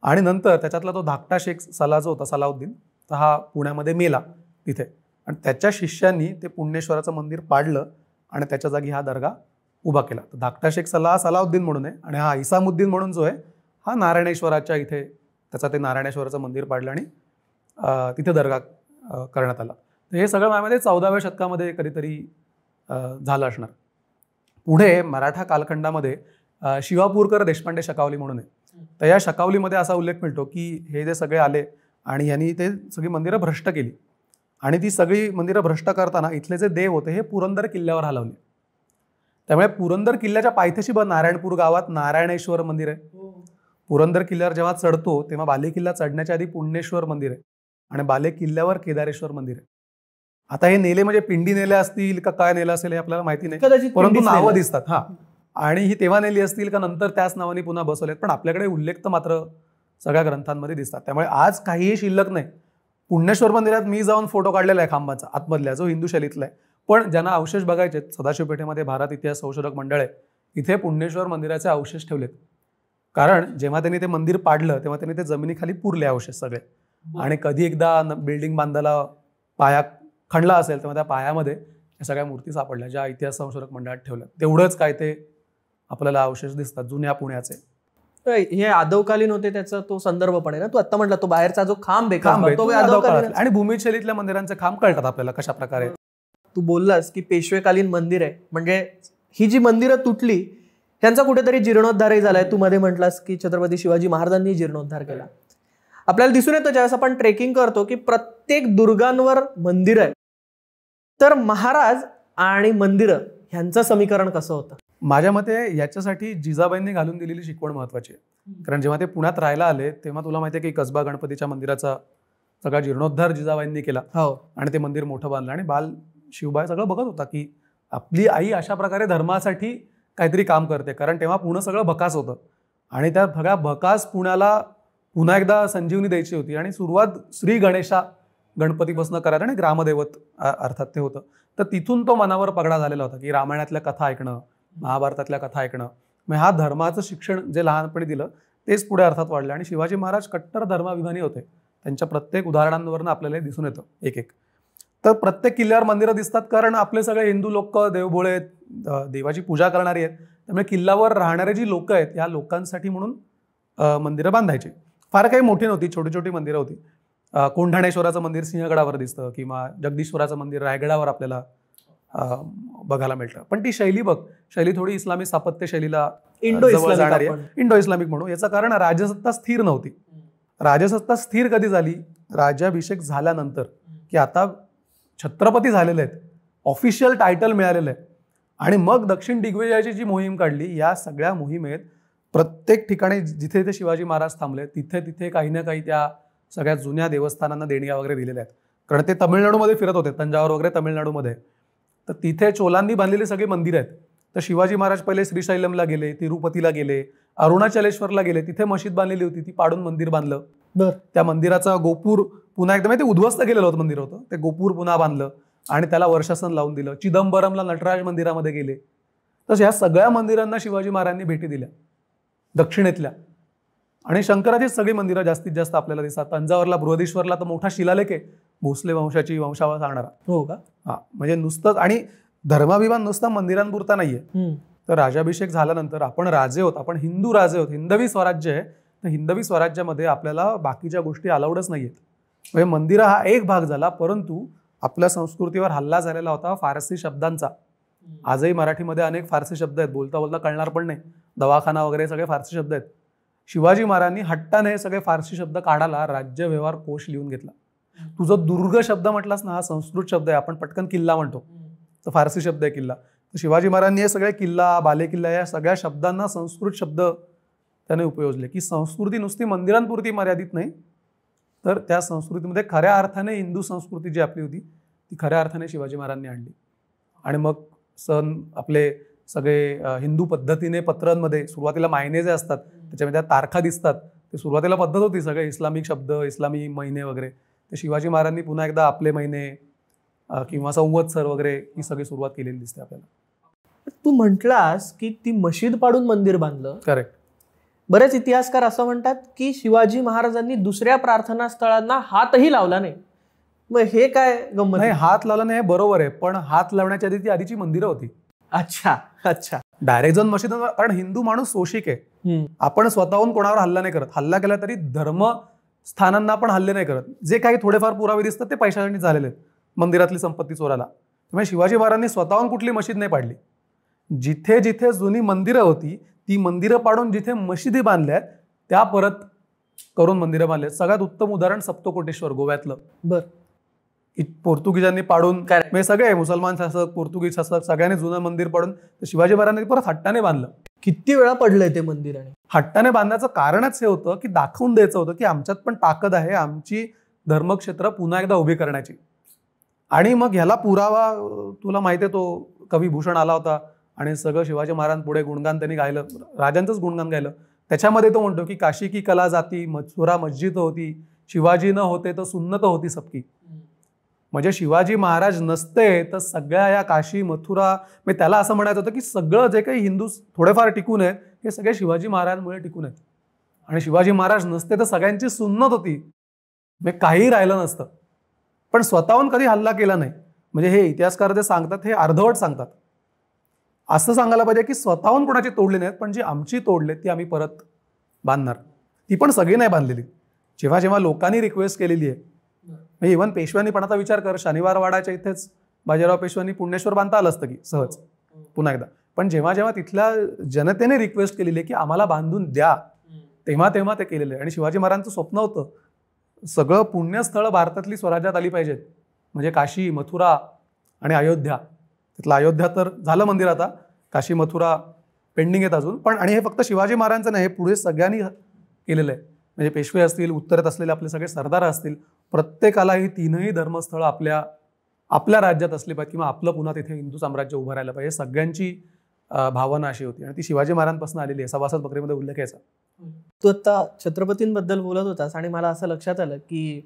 आणि नंतर त्याच्यातला तो धाकटा शेख सल्ला जो होता सलाउद्दीन, तर हा पुण्यामध्ये मेला तिथे. आणि त्याच्या शिष्यांनी ते पुण्येश्वराचं मंदिर पाडलं आणि त्याच्या जागी हा दर्गा उभा केला. तर धाकटा शेख सल्ला हा सलाउद्दीन म्हणून आहे आणि हा इसामुद्दीन म्हणून जो आहे हा नारायणेश्वराच्या इथे त्याचा ते नारायणेश्वराचं मंदिर पाडलं आणि तिथे दर्गा करण्यात आला. तर हे सगळं माझ्यामध्ये 14व्या शतकामध्ये कधीतरी झालं असणार. पुढे मराठा कालखंडामध्ये शिवापूरकर देशपांडे शकावली म्हणून आहे. तर या शकावलीमध्ये असा उल्लेख मिळतो की हे जे सगळे आले आणि यांनी ते सगळी मंदिरं भ्रष्ट केली आणि ती सगळी मंदिरं भ्रष्ट करताना इथले जे देव होते हे पुरंदर किल्ल्यावर हलवले. त्यामुळे पुरंदर किल्ल्याच्या पायथ्याशी नारायणपूर गावात नारायणेश्वर मंदिर आहे. पुरंदर किल्ल्यावर जेव्हा चढतो तेव्हा बाले किल्ला चढण्याच्या आधी पुण्येश्वर मंदिर आहे आणि बाले किल्ल्यावर केदारेश्वर मंदिर आहे. आता हे नेले म्हणजे पिंडी नेल्या असतील का काय नेलं असेल हे आपल्याला माहिती नाही, परंतु नावं दिसतात. हा, आणि ही तेव्हा नेली असतील का नंतर त्याच नावाने पुन्हा बसवलेत, पण आपल्याकडे उल्लेख तर मात्र सगळ्या ग्रंथांमध्ये दिसतात. त्यामुळे आज काहीही शिल्लक नाही. पुण्येश्वर मंदिरात मी जाऊन फोटो काढलेला आहे खांबाचा आतमधल्या, जो हिंदू शैलीतला आहे. पण ज्यांना अवशेष बघायचे, सदाशिव पेठेमध्ये भारत इतिहास संशोधक मंडळ आहे, इथे पुण्येश्वर मंदिराचे अवशेष ठेवलेत. कारण जेव्हा त्यांनी ते मंदिर पाडलं तेव्हा त्यांनी ते जमिनीखाली पुरले अवशेष सगळे. आणि कधी एकदा बिल्डिंग बांधायला पाया खणला असेल तेव्हा त्या पायामध्ये या सगळ्या मूर्ती सापडल्या, ज्या इतिहास संशोधक मंडळात ठेवल्या. तेवढंच काय ते आपल्याला अवशेष दिसतात जुन्या पुण्याचे. हे आदवकालीन होते, त्याचा तो संदर्भ पण आहे ना. तू आता म्हटला तो बाहेरचा जो खांब आहे तो आदवकालीन. आणि भूमिज शैलीतल्या मंदिरांचे खांब कळतात आपल्याला कशा प्रकारे. तू बोललास की पेशवेकालीन मंदिर आहे, म्हणजे ही जी मंदिरं तुटली त्यांचा कुठेतरी जीर्णोद्धारही झालाय. तू मध्ये म्हटलास की छत्रपती शिवाजी महाराजांनी जीर्णोद्धार केला. आपल्याला दिसून येतं ज्यावेळेस आपण ट्रेकिंग करतो की प्रत्येक दुर्गांवर मंदिर आहे. तर महाराज आणि मंदिरं ह्यांचं समीकरण कसं होतं? माझ्या मते याच्यासाठी जिजाबाईंनी घालून दिलेली शिकवण महत्वाची आहे. कारण जेव्हा ते पुण्यात राहायला आले तेव्हा तुला माहिती आहे की कसबा गणपतीच्या मंदिराचा सगळा जीर्णोद्धार जिजाबाईंनी केला आणि ते मंदिर मोठं बांधलं. आणि बाल शिवबाई सगळं बघत होता की आपली आई अशा प्रकारे धर्मासाठी काहीतरी काम करते. कारण तेव्हा पुणे सगळं भकास होतं आणि त्या सगळ्या भकास पुण्याला पुन्हा एकदा संजीवनी द्यायची होती. आणि सुरुवात श्री गणेशा गणपतीपासून करायचं आणि ग्रामदैवत अर्थात ते होतं. तर तिथून तो मनावर पगडा झालेला होता की रामायणातल्या कथा ऐकणं, महाभारतातल्या कथा ऐकणं. मग हा धर्माचं शिक्षण जे लहानपणी दिलं तेच पुढे अर्थात वाढलं. आणि शिवाजी महाराज कट्टर धर्माभिमानी होते. त्यांच्या प्रत्येक उदाहरणांवरनं आपल्याला दिसून येतं एक एक. तर प्रत्येक किल्ल्यावर मंदिरं दिसतात कारण आपले सगळे हिंदू लोक देवभोळे आहेत, देवाची पूजा करणारी आहेत. त्यामुळे किल्ल्यावर राहणारे जी लोक आहेत या लोकांसाठी म्हणून मंदिरं बांधायची. फार काही मोठी नव्हती, छोटी छोटी मंदिरं होती. कोंढाणेश्वराचं मंदिर सिंहगडावर दिसतं किंवा जगदीश्वराचं मंदिर रायगडावर आपल्याला बघायला मिळतं. पण ती शैली बघ, शैली थोडी इस्लामी स्थापत्य शैलीला इंडो इस्लामिक म्हणू. याचं कारण राजसत्ता स्थिर नव्हती. राजसत्ता स्थिर कधी झाली? राज्याभिषेक झाल्यानंतर, की आता छत्रपती झालेले आहेत, ऑफिशियल टायटल मिळालेलं आहे. आणि मग दक्षिण दिग्विजयाची जी मोहीम काढली, या सगळ्या मोहिमेत प्रत्येक ठिकाणी जिथे जिथे शिवाजी महाराज थांबले तिथे तिथे काही ना काही त्या सगळ्या जुन्या देवस्थानांना देणग्या वगैरे दिलेल्या आहेत. कारण ते तमिळनाडूमध्ये फिरत होते, तंजावर वगैरे तमिळनाडूमध्ये. तर तिथे चोलांनी बांधलेली सगळी मंदिरं आहेत. तर शिवाजी महाराज पहिले श्रीशैलमला गेले, तिरुपतीला गेले, अरुणाचलेश्वरला गेले, तिथे मशीद बांधलेली होती, ती पाडून मंदिर बांधलं. त्या मंदिराचा गोपूर पुन्हा एकदम ते उद्ध्वस्त केलेलं होतं मंदिर होतं, ते गोपूर पुन्हा बांधलं आणि त्याला वर्षासन लावून दिलं. चिदंबरमला नटराज मंदिरामध्ये गेले. तर ह्या सगळ्या मंदिरांना शिवाजी महाराजांनी भेटी दिल्या दक्षिणेतल्या. आणि शंकराचीच सगळी मंदिरं जास्तीत जास्त आपल्याला दिसतात. तंजावरला बृहदीश्वरला तर मोठा शिलालेख आहे भोसले वंशाची वंशावळ सांगणारा. हो का? हा, म्हणजे नुसतंच. आणि धर्माभिमान नुसता मंदिरांपुरता नाहीये. तर राज्याभिषेक झाल्यानंतर आपण राजे होत, आपण हिंदू राजे होत, हिंदवी स्वराज्य आहे. तर हिंदवी स्वराज्यामध्ये आपल्याला बाकीच्या गोष्टी अलाउडच नाहीयेत. म्हणजे मंदिर हा एक भाग झाला, परंतु आपल्या संस्कृतीवर हल्ला झालेला होता फारसी शब्दांचा. आजही मराठीमध्ये अनेक फारसी शब्द आहेत, बोलता बोलता कळणार पण नाही. दवाखाना वगैरे सगळे फारसी शब्द आहेत. शिवाजी महाराजांनी हट्टाने सगळे फारसी शब्द काढायला राज्य व्यवहार कोश लिहून घेतला. तुझं दुर्ग शब्द म्हटलास ना, हा संस्कृत शब्द आहे. आपण पटकन किल्ला म्हणतो, तर फारसी शब्द आहे किल्ला. तर शिवाजी महाराजांनी हे सगळे किल्ला, बालेकिल्ला या सगळ्या शब्दांना संस्कृत शब्द त्याने उपयोजले, की संस्कृती नुसती मंदिरांपुरती मर्यादित नाही, तर त्या संस्कृतीमध्ये खऱ्या अर्थाने हिंदू संस्कृती जी आपली होती ती खऱ्या अर्थाने शिवाजी महाराजांनी आणली. आणि मग सण आपले सगळे हिंदू पद्धतीने पत्रांमध्ये सुरुवातीला मायने जे असतात त्याच्यामध्ये तारखा दिसतात, ते सुरुवातीला पद्धत होती सगळे इस्लामिक शब्द, इस्लामी महिने वगैरे. ते शिवाजी महाराजांनी पुन्हा एकदा आपले महिने किंवा संवत्सर वगैरे ही सगळी सुरुवात केलेली दिसते आपल्याला. तू म्हटलास की ती मशीद पाडून मंदिर बांधलं. करेक्ट. बरेच इतिहासकार असं म्हणतात की शिवाजी महाराजांनी दुसऱ्या प्रार्थना स्थळांना हातही लावला नाही. मग हे काय गंमत? नाही, हात लावला नाही हे बरोबर आहे, पण हात लावण्याच्या आधी ती आधीची मंदिरं होती. अच्छा अच्छा. डायरेक्ट जाऊन मशीद, कारण हिंदू माणूस सोशिक आहे. आपण स्वतःहून कोणावर हल्ला नाही करत. हल्ला केला तरी धर्म स्थानांना आपण हल्ले नाही करत. जे काही थोडेफार पुरावे दिसतात ते पैशासाठी झालेले आहेत, मंदिरातली संपत्ती चोराला. त्यामुळे शिवाजी महाराजांनी स्वतःहून कुठली मशीद नाही पाडली. जिथे जिथे जुनी मंदिरं होती ती मंदिरं पाडून जिथे मशिदी बांधल्यात त्या परत करून मंदिरं बांधल्यात. सगळ्यात उत्तम उदाहरण सप्तकोटेश्वर गोव्यातलं. पोर्तुगीजांनी पाडून, म्हणजे सगळे मुसलमान शासक, पोर्तुगीज शासक सगळ्यांनी जुनं मंदिर पाडून शिवाजी महाराजांनी परत हट्टाने बांधलं. किती वेळा पडलंय ते मंदिर? आणि हट्टाने बांधण्याचं कारणच हे होतं की दाखवून द्यायचं होतं की आमच्यात पण ताकद आहे, आमची धर्मक्षेत्र पुन्हा एकदा उभी करण्याची. आणि मग ह्याला पुरावा तुला माहिती आहे, तो कवी भूषण आला होता आणि सगळं शिवाजी महाराजांपुढे गुणगान त्यांनी गायलं, राजांचंच गुणगान गायलं. त्याच्यामध्ये तो म्हणतो की काशी की कला जाती, मथुरा मस्जिद होती, शिवाजी न होते तर सुन्नत होती सबकी. म्हणजे शिवाजी महाराज नसते तर सगळ्या या काशी मथुरा, म्हणजे त्याला असं म्हणायचं होतं की सगळं जे काही हिंदू थोडेफार टिकून आहेत हे सगळे शिवाजी महाराजांमुळे टिकून आहेत. आणि शिवाजी महाराज नसते तर सगळ्यांची सुन्नत होती, म्हणजे काही राहिलं नसतं. पण स्वतःहून कधी हल्ला केला नाही. म्हणजे हे इतिहासकार जे सांगतात हे अर्धवट सांगतात. असं सांगायला पाहिजे की स्वतःहून कोणाची तोडली नाहीत, पण जी आमची तोडले ती आम्ही परत बांधणार. ती पण सगळी नाही बांधलेली. जेव्हा जेव्हा लोकांनी रिक्वेस्ट केलेली आहे, म्हणजे इव्हन पेशव्यांनी पण, आता विचार कर, शनिवार वाडाच्या इथेच बाजीराव पेशव्यांनी पुण्येश्वर बांधता आलं असतं की सहज पुन्हा एकदा. पण जेव्हा जेव्हा तिथल्या जनतेने रिक्वेस्ट केलेली आहे की आम्हाला बांधून द्या, तेव्हा तेव्हा ते केलेलं आहे. आणि शिवाजी महाराजांचं स्वप्न होतं सगळं पुण्यस्थळं भारतातली स्वराज्यात आली पाहिजेत, म्हणजे काशी, मथुरा आणि अयोध्या. तिथलं अयोध्या तर झालं मंदिर, आता काशी मथुरा पेंडिंग आहेत अजून. पण आणि हे फक्त शिवाजी महाराजांचं नाही, हे पुढे सगळ्यांनी केलेलं आहे. म्हणजे पेशवे असतील, उत्तरेत असलेले आपले सगळे सरदार असतील, प्रत्येकाला ही तीनही धर्मस्थळं आपल्या राज्यात असली पाहिजे किंवा आपलं पुन्हा तिथे हिंदू साम्राज्य उभं राहिलं पाहिजे. सगळ्यांची भावना अशी होती आणि ती शिवाजी महाराजांपासून आलेली आहे. सभासद बकरीमध्ये उल्लेख याचा. तू आता छत्रपतींबद्दल बोलत होतास आणि मला असं लक्षात आलं की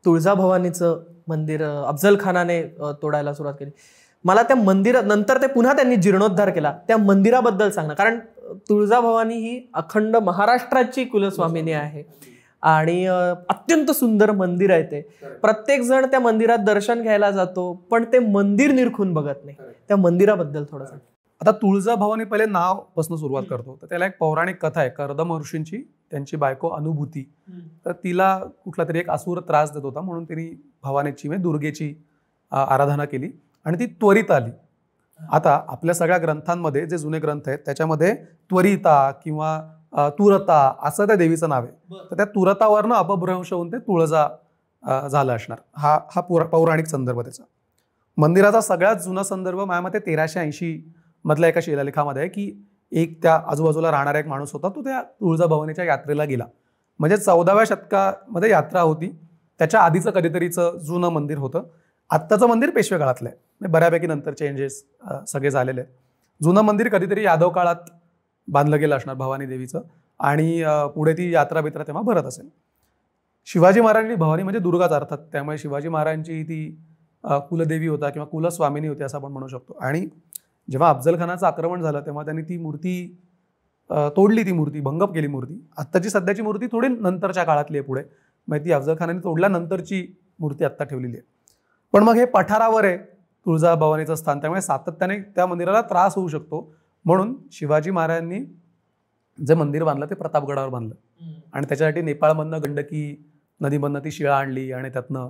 तुळजाभवानीचं मंदिर अफजल खानाने तोडायला सुरुवात केली. मला त्या मंदिरानंतर ते पुन्हा त्यांनी जीर्णोद्धार केला, त्या मंदिराबद्दल सांग ना. कारण तुळजाभवानी ही अखंड महाराष्ट्राची कुलस्वामिनी आहे आणि अत्यंत सुंदर मंदिर आहे ते. प्रत्येक जण त्या मंदिरात दर्शन घ्यायला जातो, पण ते मंदिर निरखून बघत नाही. त्या मंदिराबद्दल थोडं सांग. आता तुळजाभवानी पहिले नावापासून सुरुवात करतो. तर त्याला एक पौराणिक कथा आहे. कर्दम ऋषींची, त्यांची बायको अनुभूती, तर तिला कुठला तरी एक असुर त्रास देत होता, म्हणून तिने भवानीची म्हणजे दुर्गेची आराधना केली आणि ती त्वरित आली. आता आपल्या सगळ्या ग्रंथांमध्ये जे जुने ग्रंथ आहेत त्याच्यामध्ये त्वरिता किंवा तुरता असं त्या देवीचं नाव आहे. तर त्या तुरतावरनं अपभ्रंश होऊन ते तुळजा झालं असणार. हा पौराणिक संदर्भ त्याचा. मंदिराचा सगळ्यात जुना संदर्भ माझ्या मते 1380 मधल्या एका शिलालेखामध्ये आहे की एक त्या आजूबाजूला राहणारा एक माणूस होता, तो त्या तुळजाभवानीच्या यात्रेला गेला. म्हणजे 14व्या शतकामध्ये यात्रा होती. त्याच्या आधीचं कधीतरीचं जुनं मंदिर होतं. आत्ताचं मंदिर पेशवे काळातलं आहे, म्हणजे बऱ्यापैकी नंतर चेंजेस सगळे झालेले आहेत. जुनं मंदिर कधीतरी यादव काळात बांधलं गेलं असणार भवानी देवीचं आणि पुढे ती यात्रा बित्रा तेव्हा भरत असेल. शिवाजी महाराजांनी, भवानी म्हणजे दुर्गाच अर्थात, त्यामुळे शिवाजी महाराजांची ती कुलदेवी होता किंवा कुलस्वामिनी होती असं आपण म्हणू शकतो. आणि जेव्हा अफजल खानाचं आक्रमण झालं तेव्हा त्यांनी ती मूर्ती तोडली, ती मूर्ती भंग केली मूर्ती. आत्ताची सध्याची मूर्ती थोडी नंतरच्या काळातली आहे पुढे, मग ती अफजल खानाने तोडल्यानंतरची मूर्ती आत्ता ठेवलेली आहे. पण मग हे पठारावर आहे तुळजाभवानीचं स्थान, त्यामुळे सातत्याने त्या मंदिराला त्रास होऊ शकतो. म्हणून शिवाजी महाराजांनी जे मंदिर बांधलं ते प्रतापगडावर बांधलं आणि त्याच्यासाठी नेपाळमधनं गंडकी नदीमधनं ती शिळा आणली आणि त्यातनं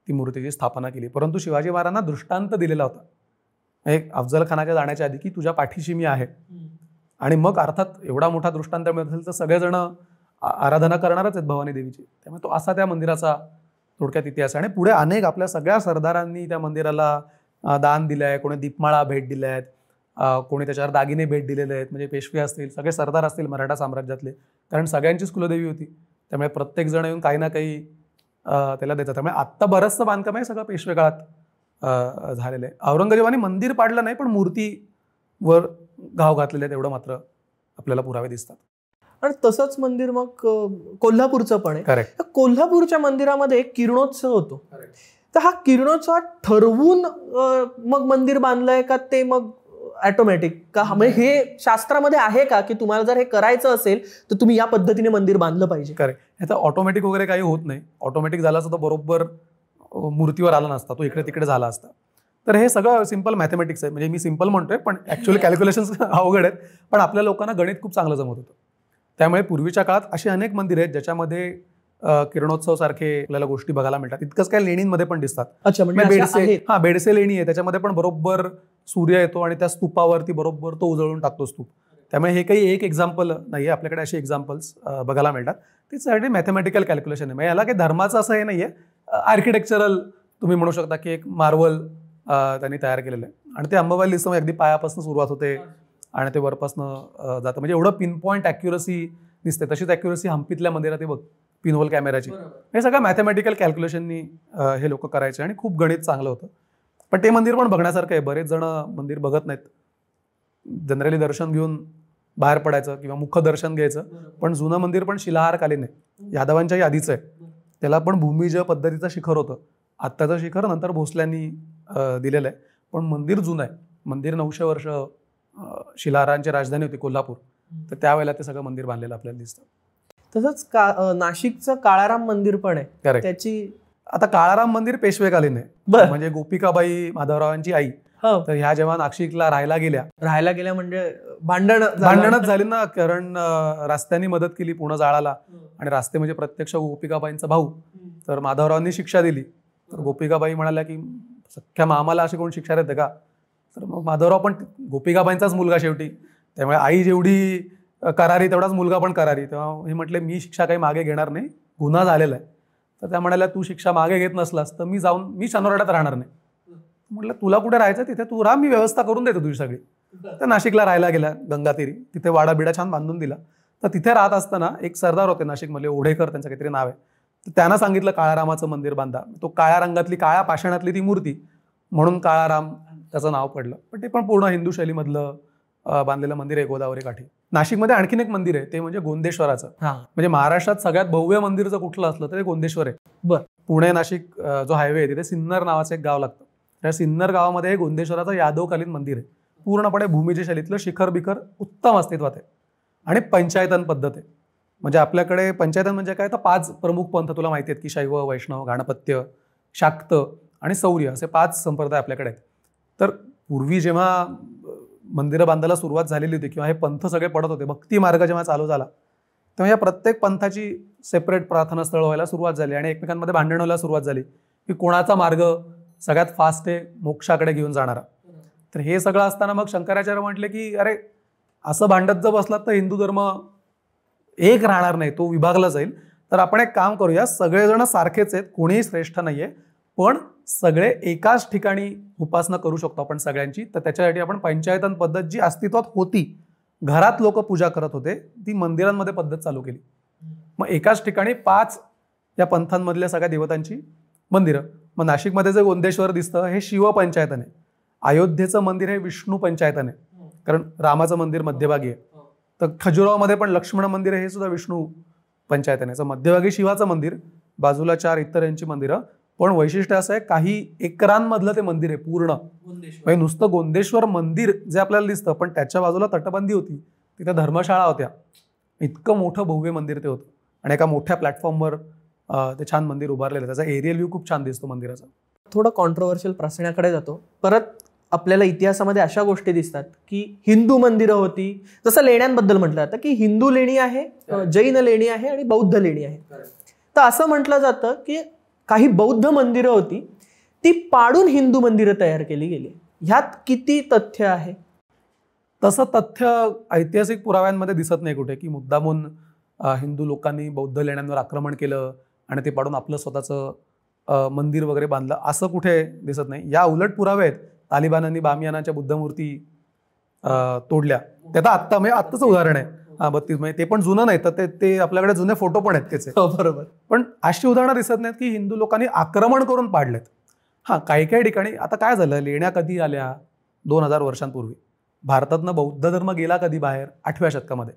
ती मूर्तीची स्थापना केली. परंतु शिवाजी महाराजांना दृष्टांत दिलेला होता एक अफजल खानाच्या जाण्याच्या आधी की तुझ्या पाठीशी मी आहे. आणि मग अर्थात एवढा मोठा दृष्टांत मिळत असेल तर सगळेजण आराधना करणारच आहेत भवानी देवीची. त्यामुळे तो असा त्या मंदिराचा थोडक्यात इतिहास आहे. आणि पुढे अनेक आपल्या सगळ्या सरदारांनी त्या मंदिराला दान दिलं आहे, कोणी दीपमाळा भेट दिल्या आहेत, कोणी त्याच्यावर दागिने भेट दिलेले आहेत. म्हणजे पेशवे असतील, सगळे सरदार असतील मराठा साम्राज्यातले, कारण सगळ्यांचीच कुलदेवी होती. त्यामुळे प्रत्येक जण येऊन काही ना काही त्याला देतात. त्यामुळे आत्ता बरंचसं बांधकाम आहे सगळं पेशवे काळात झालेलं आहे. औरंगजेबाने मंदिर पाडलं नाही, पण मूर्तीवर घाव घातलेले आहेत एवढं मात्र आपल्याला पुरावे दिसतात. आणि तसंच मंदिर मग कोल्हापूरचं पण आहे. करेक्ट. कोल्हापूरच्या मंदिरामध्ये किरणोत्सव होतो. तर हा किरणोत्सव ठरवून मग मंदिर बांधलंय का ते मग ऑटोमॅटिक का? म्हणजे हे शास्त्रामध्ये आहे का की तुम्हाला जर हे करायचं असेल तर तुम्ही या पद्धतीने मंदिर बांधलं पाहिजे? करेक्ट. ह्याचं ऑटोमॅटिक वगैरे काही होत नाही. ऑटोमॅटिक झाला असता तर बरोबर मूर्तीवर आला नसता, तो इकडे तिकडे झाला असता. तर हे सगळं सिंपल मॅथमॅटिक्स आहे. म्हणजे मी सिंपल म्हणतोय पण ऍक्च्युअली कॅल्क्युलेशन्स अवघड आहेत. पण आपल्या लोकांना गणित खूप चांगलं जमत होतं. त्यामुळे पूर्वीच्या काळात अशी अनेक मंदिर आहेत ज्याच्यामध्ये किरणोत्सव सारखे आपल्याला गोष्टी बघायला मिळतात. इतकंच काय लेणींमध्ये पण दिसतात. अच्छा, म्हणजे बेडसे लेणी आहे, त्याच्यामध्ये पण बरोबर सूर्य येतो आणि त्या स्तूपावरती बरोबर तो उजळून टाकतो स्तूप. त्यामुळे हे काही एक एक्झाम्पल नाही, आपल्याकडे असे एक्झाम्पल्स बघायला मिळतात. त्याच्यासाठी मॅथमॅटिकल कॅल्क्युलेशन आहे. म्हणजे याला काही धर्माचं असं हे नाहीये, आर्किटेक्चरल तुम्ही म्हणू शकता की एक मार्वल त्यांनी तयार केलेलं आहे. आणि ते अंबाबाई दिसतं अगदी पायापासून सुरुवात होते आणि ते वरपासनं जातं. म्हणजे एवढं पिन पॉईंट ॲक्युरसी दिसते. तशीच ॲक्युरसी हम्पीतल्या मंदिरात बघ, पिनहोल कॅमेराची. हे सगळं मॅथमॅटिकल कॅल्क्युलेशननी हे लोक करायचे आणि खूप गणित चांगलं होतं. पण ते मंदिर पण बघण्यासारखं आहे. बरेच जण मंदिर बघत नाहीत. जनरली दर्शन घेऊन बाहेर पडायचं किंवा मुखदर्शन घ्यायचं. पण जुनं मंदिर पण शिलाहारकालीन आहे, यादवांच्याही आधीचं आहे. त्याला पण भूमिज पद्धतीचं शिखर होतं. आत्ताचं शिखर नंतर भोसल्यांनी दिलेलं आहे. पण मंदिर जुनं आहे. मंदिर 900 वर्ष शिलाहारांची राजधानी होती कोल्हापूर, तर त्यावेळेला ते सगळं मंदिर बांधलेलं आपल्याला दिसतं. तसंच नाशिकचं काळाराम मंदिर पण आहे. करेक्ट. त्याची आता काळाराम मंदिर पेशवेकालीन आहे. म्हणजे गोपिकाबाई माधवरावांची आई, तर ह्या जेव्हा नाशिकला राहायला गेल्या म्हणजे भांडणच झाली ना, कारण रस्त्यांनी मदत केली पुणे जाळाला आणि रास्ते म्हणजे प्रत्यक्ष गोपिकाबाईंचा भाऊ. तर माधवरावांनी शिक्षा दिली. तर गोपिकाबाई म्हणाल्या की सख्या मामाला अशी कोण शिक्षा देते का? तर मग माधवराव पण गोपिकाबाईंचाच मुलगा शेवटी, त्यामुळे आई जेवढी करारी तेवढाच मुलगा पण करारी. तेव्हा हे म्हटले मी शिक्षा काही मागे घेणार नाही, गुन्हा झालेला आहे. तर त्या म्हणाल्या तू शिक्षा मागे घेत नसलास तर मी शनिवारवाड्यात राहणार नाही. म्हटलं तुला कुठे राहायचं तिथे तू राहा, मी व्यवस्था करून देतो तुझी सगळी. तर नाशिकला राहायला गेला गंगातीरी. तिथे वाडा बिडा छान बांधून दिला. तर तिथे राहत असताना एक सरदार होते नाशिकमधले, ओढेकर त्यांचं काहीतरी नाव आहे. तर त्यांना सांगितलं काळारामाचं मंदिर बांधा. तो काळ्या रंगातली काळ्या पाषाणातली ती मूर्ती, म्हणून काळाराम त्याचं नाव पडलं. पण ते पण पूर्ण हिंदू शैलीमधलं बांधलेलं मंदिर आहे गोदावरी काठी. नाशिकमध्ये आणखीन एक मंदिर आहे, ते म्हणजे गोंदेश्वराचं. म्हणजे महाराष्ट्रात सगळ्यात भव्य मंदिर जर कुठलं असलं तर ते गोंदेश्वर आहे. बरं. पुणे नाशिक जो हायवे आहे तिथे सिन्नर नावाचं एक गाव लागतं. त्या सिन्नर गावामध्ये गोंदेश्वराचं यादवकालीन मंदिर आहे. पूर्णपणे भूमिज शैलीतलं, शिखर बिखर उत्तम अस्तित्वात आहे. आणि पंचायतन पद्धत आहे. म्हणजे आपल्याकडे पंचायतन म्हणजे काय, तर 5 प्रमुख पंथ तुला माहिती आहेत की शैव, वैष्णव, गाणपत्य, शाक्त आणि सौर्य असे 5 संप्रदाय आपल्याकडे आहेत. तर पूर्वी जेव्हा मंदिरं बांधायला सुरुवात झालेली होती किंवा हे पंथ सगळे पडत होते, भक्ती मार्ग जेव्हा चालू झाला तेव्हा या प्रत्येक पंथाची सेपरेट प्रार्थनास्थळ व्हायला सुरुवात झाली आणि एकमेकांमध्ये भांडण व्हायला सुरुवात झाली की कोणाचा मार्ग सगळ्यात फास्ट आहे मोक्षाकडे घेऊन जाणारा. तर हे सगळं असताना मग शंकराचार्य म्हटले की अरे असं भांडत जर बसलात तर हिंदू धर्म एक राहणार नाही, तो विभागला जाईल. तर आपण एक काम करूया, सगळेजण सारखेच आहेत, कोणीही श्रेष्ठ नाहीये, पण सगळे एकाच ठिकाणी उपासना करू शकतो आपण सगळ्यांची. तर त्याच्यासाठी आपण पंचायतन पद्धत जी अस्तित्वात होती, घरात लोक पूजा करत होते, ती मंदिरांमध्ये पद्धत चालू केली. मग एकाच ठिकाणी 5 या पंथांमधल्या सगळ्या देवतांची मंदिरं. मग नाशिकमध्ये जे गोंदेश्वर दिसतं हे शिव पंचायतन आहे. अयोध्येचं मंदिर हे विष्णू पंचायतन आहे, कारण रामाचं मंदिर मध्यभागी आहे. तर खजुराहोमध्ये पण लक्ष्मण मंदिर आहे, हे सुद्धा विष्णू पंचायतन आहे. मध्यभागी शिवाचं मंदिर, बाजूला 4 इतर यांची मंदिरं. पण वैशिष्ट्य असं आहे, काही एकरांमधलं ते मंदिर आहे पूर्ण. म्हणजे नुसतं गोंदेश्वर मंदिर जे आपल्याला दिसतं, पण त्याच्या बाजूला तटबंदी होती, तिथे धर्मशाळा होत्या. इतकं मोठं भव्य मंदिर ते होतं आणि एका मोठ्या प्लॅटफॉर्मवर ते छान मंदिर उभारलेलं आहे. त्याचा एरियल व्ह्यू खूप छान दिसतो मंदिराचा. थोडं कॉन्ट्रोवर्शियल प्रश्नाकडे जातो. परत आपल्याला इतिहासामध्ये अशा गोष्टी दिसतात की हिंदू मंदिरं होती, जसं लेण्यांबद्दल म्हटलं जातं की हिंदू लेणी आहे, जैन लेणी आहे आणि बौद्ध लेणी आहे. तर असं म्हटलं जातं की काही बौद्ध मंदिरं होती, ती पाडून हिंदू मंदिरं तयार केली गेली. ह्यात किती तथ्य आहे? तसं तथ्य ऐतिहासिक पुराव्यांमध्ये दिसत नाही कुठे की मुद्दामून हिंदू लोकांनी बौद्ध लेण्यांवर आक्रमण केलं आणि ते पाडून आपलं स्वतःचं मंदिर वगैरे बांधलं, असं कुठे दिसत नाही. या उलट पुरावे आहेत. तालिबानांनी बामियानाच्या बुद्धमूर्ती तोडल्या. त्याचं आत्ता म्हणजे आत्ताचं उदाहरण आहे. 32 म्हणजे ते पण जुनं नाही, तर ते आपल्याकडे जुने फोटो पण आहेत त्याचे. बरोबर. पण अशी उदाहरणं दिसत नाहीत की हिंदू लोकांनी आक्रमण करून पाडलेत. काही काही ठिकाणी आता काय झालं, लेण्या कधी आल्या? 2000 वर्षांपूर्वी. भारतातनं बौद्ध धर्म गेला कधी बाहेर? 8व्या शतकामध्ये.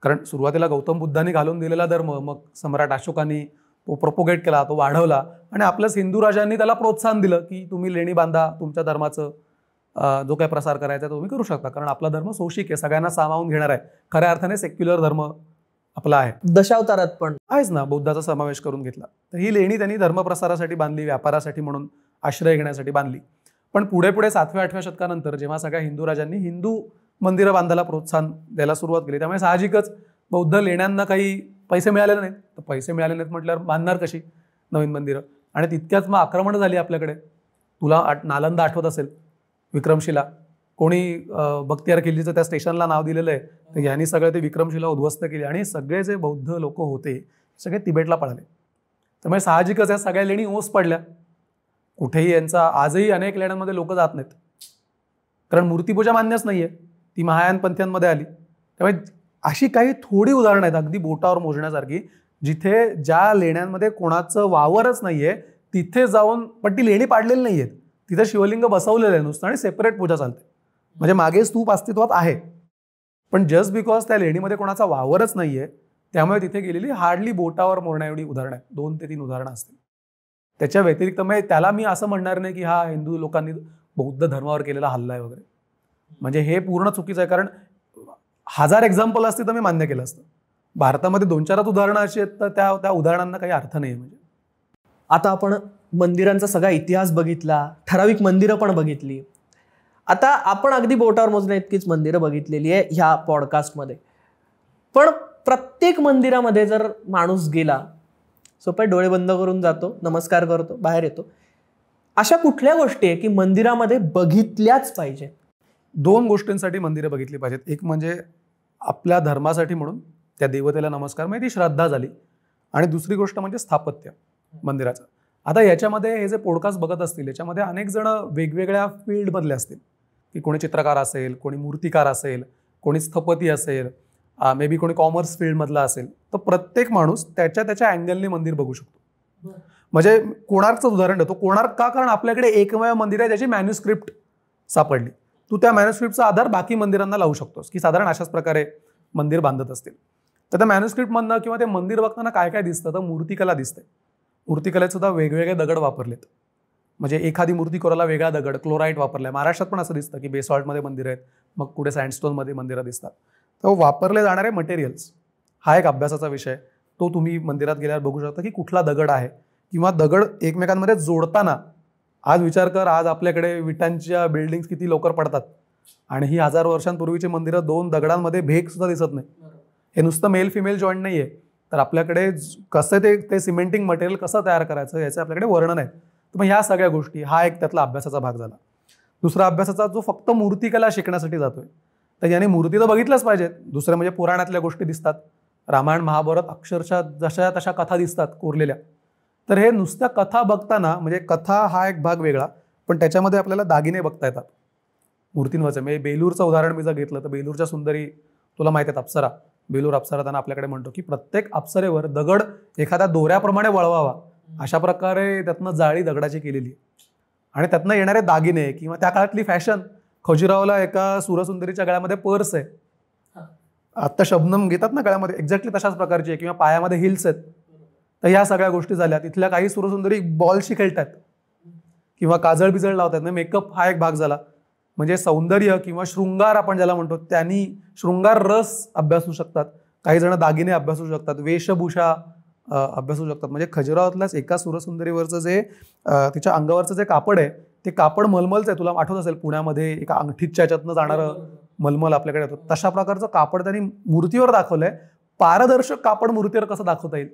कारण सुरुवातीला गौतम बुद्धांनी घालून दिलेला धर्म मग सम्राट अशोकांनी तो प्रोपोगेट केला, तो वाढवला आणि आपल्याच हिंदू राजांनी त्याला प्रोत्साहन दिलं की तुम्ही लेणी बांधा, तुमच्या धर्माचं जो काही प्रसार करायचा तो तुम्ही करू शकता, कारण आपला धर्म सोशिक आहे, सगळ्यांना सामावून घेणार आहे. खऱ्या अर्थाने सेक्युलर धर्म आपला आहे. दशावतारात पण आहेच ना, बौद्धाचा समावेश करून घेतला. तर ही लेणी त्यांनी धर्मप्रसारासाठी बांधली, व्यापारासाठी म्हणून आश्रय घेण्यासाठी बांधली. पण पुढे पुढे 7व्या-8व्या शतकानंतर जेव्हा सगळ्या हिंदू राजांनी हिंदू मंदिरं बांधायला प्रोत्साहन द्यायला सुरुवात केली, त्यामुळे साहजिकच बौद्ध लेण्यांना काही पैसे मिळाले नाहीत. तर पैसे मिळाले नाहीत म्हटल्यावर बांधणार कशी नवीन मंदिरं? आणि तितक्याच मग आक्रमण झाली आपल्याकडे. तुला नालंदा आठवत असेल, विक्रमशिला. कोणी बख्तियार खिल्जीचं त्या स्टेशनला नाव दिलेलं आहे. तर यांनी सगळे ते विक्रमशिला उद्ध्वस्त केली आणि सगळे जे बौद्ध लोक होते सगळे तिबेटला पळाले. त्यामुळे साहजिकच या सगळ्या लेणी ओस पडल्या. कुठेही यांचा आजही अनेक लेण्यांमध्ये लोक जात नाहीत, कारण मूर्तीपूजा मान्यच नाहीये, ती महायान पंथांमध्ये आली. त्यामुळे अशी काही थोडी उदाहरणं आहेत अगदी बोटावर मोजण्यासारखी, जिथे ज्या लेण्यांमध्ये कोणाचं वावरच नाहीये तिथे जाऊन, पण ती लेणी पाडलेली नाहीयेत, तिथे शिवलिंग बसवलेलं आहे नुसतं आणि सेपरेट पूजा चालते. म्हणजे मागे स्तूप अस्तित्वात आहे, पण जस्ट बिकॉज त्या लेणीमध्ये कोणाचा वावरच नाहीये त्यामुळे तिथे गेलेली हार्डली बोटावर मोडण्या एवढी उदाहरणं आहेत. 2 ते 3 उदाहरणं असतील. त्याच्या व्यतिरिक्त म्हणजे त्याला मी असं म्हणणार नाही की हा हिंदू लोकांनी बौद्ध धर्मावर केलेला हल्ला आहे वगैरे. म्हणजे हे पूर्ण चुकीचं आहे, कारण 1000 एक्झाम्पल असते तर मी मान्य केलं असतं. भारतामध्ये 2-4 उदाहरणं अशी आहेत तर त्या उदाहरणांना काही अर्थ नाही. म्हणजे आता आपण मंदिरांचा सगळा इतिहास बघितला, ठराविक मंदिरं पण बघितली. आता आपण अगदी बोटावर मोजण्या इतकीच मंदिरं बघितलेली आहे ह्या पॉडकास्टमध्ये. पण प्रत्येक मंदिरामध्ये जर माणूस गेला, सोपे डोळे बंद करून जातो, नमस्कार करतो, बाहेर येतो, अशा कुठल्या गोष्टी आहे की मंदिरामध्ये बघितल्याच पाहिजे? 2 गोष्टींसाठी मंदिरं बघितली पाहिजेत. एक म्हणजे आपल्या धर्मासाठी म्हणून त्या देवतेला नमस्कार, म्हणजे ती श्रद्धा झाली. आणि दुसरी गोष्ट म्हणजे स्थापत्य मंदिराचं. आता याच्यामध्ये हे जे पॉडकास्ट बघत असतील याच्यामध्ये अनेक जण वेगवेगळ्या फील्डमधले असतील, की कोणी चित्रकार असेल, कोणी मूर्तिकार असेल, कोणी स्थपती असेल, मे बी कोणी कॉमर्स फील्डमधला असेल. तर प्रत्येक माणूस त्याच्या अँगलने मंदिर बघू शकतो. म्हणजे कोणार्कचं उदाहरण देतो. कोणार्क का? कारण आपल्याकडे एकमेव मंदिर आहे ज्याची मॅन्युस्क्रिप्ट सापडली. तू त्या मॅन्युस्क्रिप्टचा आधार बाकी मंदिरांना लावू शकतोस, की साधारण अशाच प्रकारे मंदिर बांधत असतील. तर त्या मॅन्युस्क्रिप्टमधनं किंवा ते मंदिर बघताना काय काय दिसतं? तर मूर्तिकला दिसते. मूर्तिकलेत सुद्धा वेगवेगळे दगड वापरलेत. म्हणजे एखादी मूर्ती कोरायला वेगळा दगड, क्लोराईट वापरलाय. महाराष्ट्रात पण असं दिसतं की बेसॉल्टमध्ये मंदिरं आहेत, मग पुढे सँडस्टोनमध्ये मंदिरं दिसतात. तर वापरले जाणारे मटेरियल्स हा एक अभ्यासाचा विषय. तो तुम्ही मंदिरात गेल्यावर बघू शकता की कुठला दगड आहे, किंवा दगड एकमेकांमध्ये जोडताना. आज विचार कर, आज आपल्याकडे विटांच्या बिल्डिंग्स किती लवकर पडतात आणि ही 1000 वर्षांपूर्वीची मंदिरं 2 दगडांमध्ये भेग सुद्धा दिसत नाही. हे नुसतं मेल फिमेल जॉईंट नाहीये. तर आपल्याकडे कसं ते सिमेंटिंग मटेरियल कसं तयार करायचं याचे आपल्याकडे वर्णन आहे. तर मग ह्या सगळ्या गोष्टी हा एक त्यातला अभ्यासाचा भाग झाला. दुसरा अभ्यासाचा जो फक्त मूर्तिकला शिकण्यासाठी जातोय, तर याने मूर्ती तर बघितल्याच पाहिजेत. दुसरं म्हणजे पुराणातल्या गोष्टी दिसतात, रामायण महाभारत अक्षरशः जशा तशा कथा दिसतात कोरलेल्या. तर हे नुसत्या कथा बघताना, म्हणजे कथा हा एक भाग वेगळा, पण त्याच्यामध्ये आपल्याला दागिने बघता येतात मूर्तींवरचे. म्हणजे बेलूरचं उदाहरण मी जर घेतलं तर बेलूरच्या सुंदरी तुला माहिती आहेत, अप्सरा. बेलूर अप्सरा त्यांना आपल्याकडे म्हणतो की प्रत्येक अप्सरेवर दगड एखाद्या दोऱ्याप्रमाणे वळवावा अशा प्रकारे त्यातनं जाळी दगडाची केलेली आहे. आणि त्यातनं येणारे दागिने किंवा त्या काळातली फॅशन, खजुरावला एका सुरसुंदरीच्या गळ्यामध्ये पर्स आहे, आत्ता शबनम घेतात ना गळ्यामध्ये, एक्झॅक्टली तशाच प्रकारची आहे, किंवा पायामध्ये हिल्स आहेत. तर ह्या सगळ्या गोष्टी झाल्या. तिथल्या काही सुरसुंदरी बॉलशी खेळतात किंवा काजळ बिजळ लावतात ना, मेकअप हा एक भाग झाला. म्हणजे सौंदर्य किंवा शृंगार आपण ज्याला म्हणतो त्यांनी शृंगार रस अभ्यासू शकतात, काही जण दागिने अभ्यासू शकतात, वेशभूषा अभ्यासू शकतात. म्हणजे खजुराहोतल्याच एका सुरसुंदरीवरचं जे तिच्या अंगावरचं जे कापड आहे ते कापड मलमलचं आहे. तुला आठवत असेल पुण्यामध्ये एका अंगठीच्या ह्याच्यातनं जाणारं मलमल आपल्याकडे येतो, तशा प्रकारचं कापड त्यांनी मूर्तीवर दाखवलंय. पारदर्शक कापड मूर्तीवर कसं दाखवता येईल,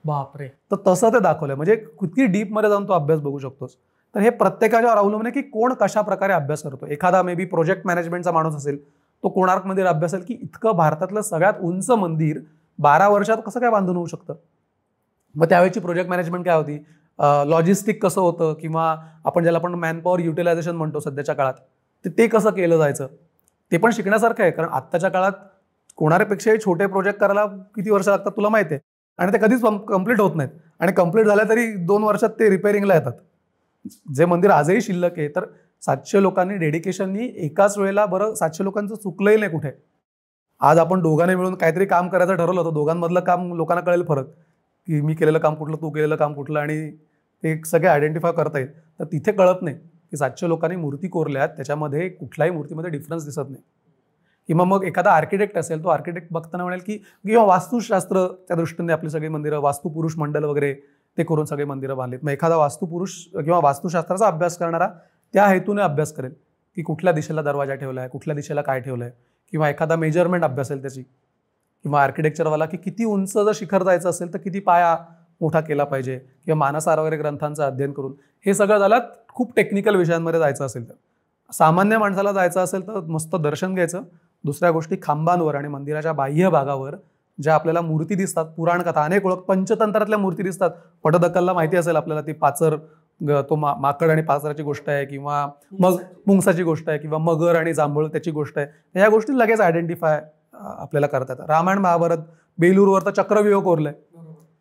बापरे. तर तसं ते दाखवलंय. म्हणजे किती डीप मध्ये जाऊन तो अभ्यास बघू शकतोस. तर हे प्रत्येकाच्यावर अवलंबून आहे की कोण कशा प्रकारे अभ्यास करतो. एखादा मे बी प्रोजेक्ट मॅनेजमेंटचा माणूस असेल, तो कोणार्क मंदिर अभ्यासेल की इतकं भारतातलं सगळ्यात उंच मंदिर 12 वर्षात कसं काय बांधून होऊ शकतं. मग त्यावेळची प्रोजेक्ट मॅनेजमेंट काय होती, लॉजिस्टिक कसं होतं, किंवा आपण ज्याला आपण मॅनपॉवर युटिलायझेशन म्हणतो सध्याच्या काळात, ते कसं केलं जायचं ते पण शिकण्यासारखं आहे. कारण आत्ताच्या काळात कोणापेक्षाही छोटे प्रोजेक्ट करायला किती वर्ष लागतात तुला माहिती आहे, आणि ते कधीच कम्प्लीट होत नाहीत. आणि कम्प्लीट झाल्या तरी 2 वर्षात ते रिपेअरिंगला येतात. जे मंदिर आजही शिल्लक आहे, तर 700 लोकांनी डेडिकेशननी एकाच वेळेला, बरं 700 लोकांचं चुकलंही नाही कुठे. आज आपण दोघांनी मिळून काहीतरी काम करायचं ठरवलं होतं, दोघांमधलं काम लोकांना कळेल फरक, की मी केलेलं काम कुठलं, तू केलेलं काम कुठलं, आणि ते सगळे आयडेंटिफाय करता येईल. तर तिथे कळत नाही की 700 लोकांनी मूर्ती कोरल्यात, त्याच्यामध्ये कुठल्याही मूर्तीमध्ये डिफरन्स दिसत नाही. किंवा मग एखादा आर्किटेक्ट असेल, तो आर्किटेक्ट बघताना म्हणेल की, किंवा वास्तुशास्त्र त्या दृष्टीने आपली सगळी मंदिरं, वास्तुपुरुष मंडल वगैरे ते करून सगळी मंदिरं बांधलीत. मग एखादा वास्तुपुरुष किंवा वास्तुशास्त्राचा अभ्यास करणारा त्या हेतूने अभ्यास करेल की कुठल्या दिशेला दरवाजा ठेवला आहे, कुठल्या दिशेला काय ठेवलं आहे, किंवा एखादा मेजरमेंट अभ्यासेल त्याची, किंवा आर्किटेक्चरवाला की किती उंच जर शिखर जायचं असेल तर किती पाया मोठा केला पाहिजे, किंवा मानसार वगैरे ग्रंथांचं अध्ययन करून हे सगळं झालं. खूप टेक्निकल विषयांमध्ये जायचं असेल तर, सामान्य माणसाला जायचं असेल तर मस्त दर्शन घ्यायचं. दुसऱ्या गोष्टी, खांबांवर आणि मंदिराच्या बाह्य भागावर ज्या आपल्याला मूर्ती दिसतात, पुराण कथा अनेक ओळख, पंचतंत्रातल्या मूर्ती दिसतात. पटदक्कलला माहिती असेल आपल्याला, ती पाचर, तो माकड आणि पाचराची गोष्ट आहे, किंवा मग मुंगसाची गोष्ट आहे, किंवा मगर आणि जांभूळ त्याची गोष्ट आहे. या गोष्टी लगेच आयडेंटिफाय आपल्याला करता येतात. रामायण महाभारत, बेलूरवर तर चक्रव्यूह कोरलंय,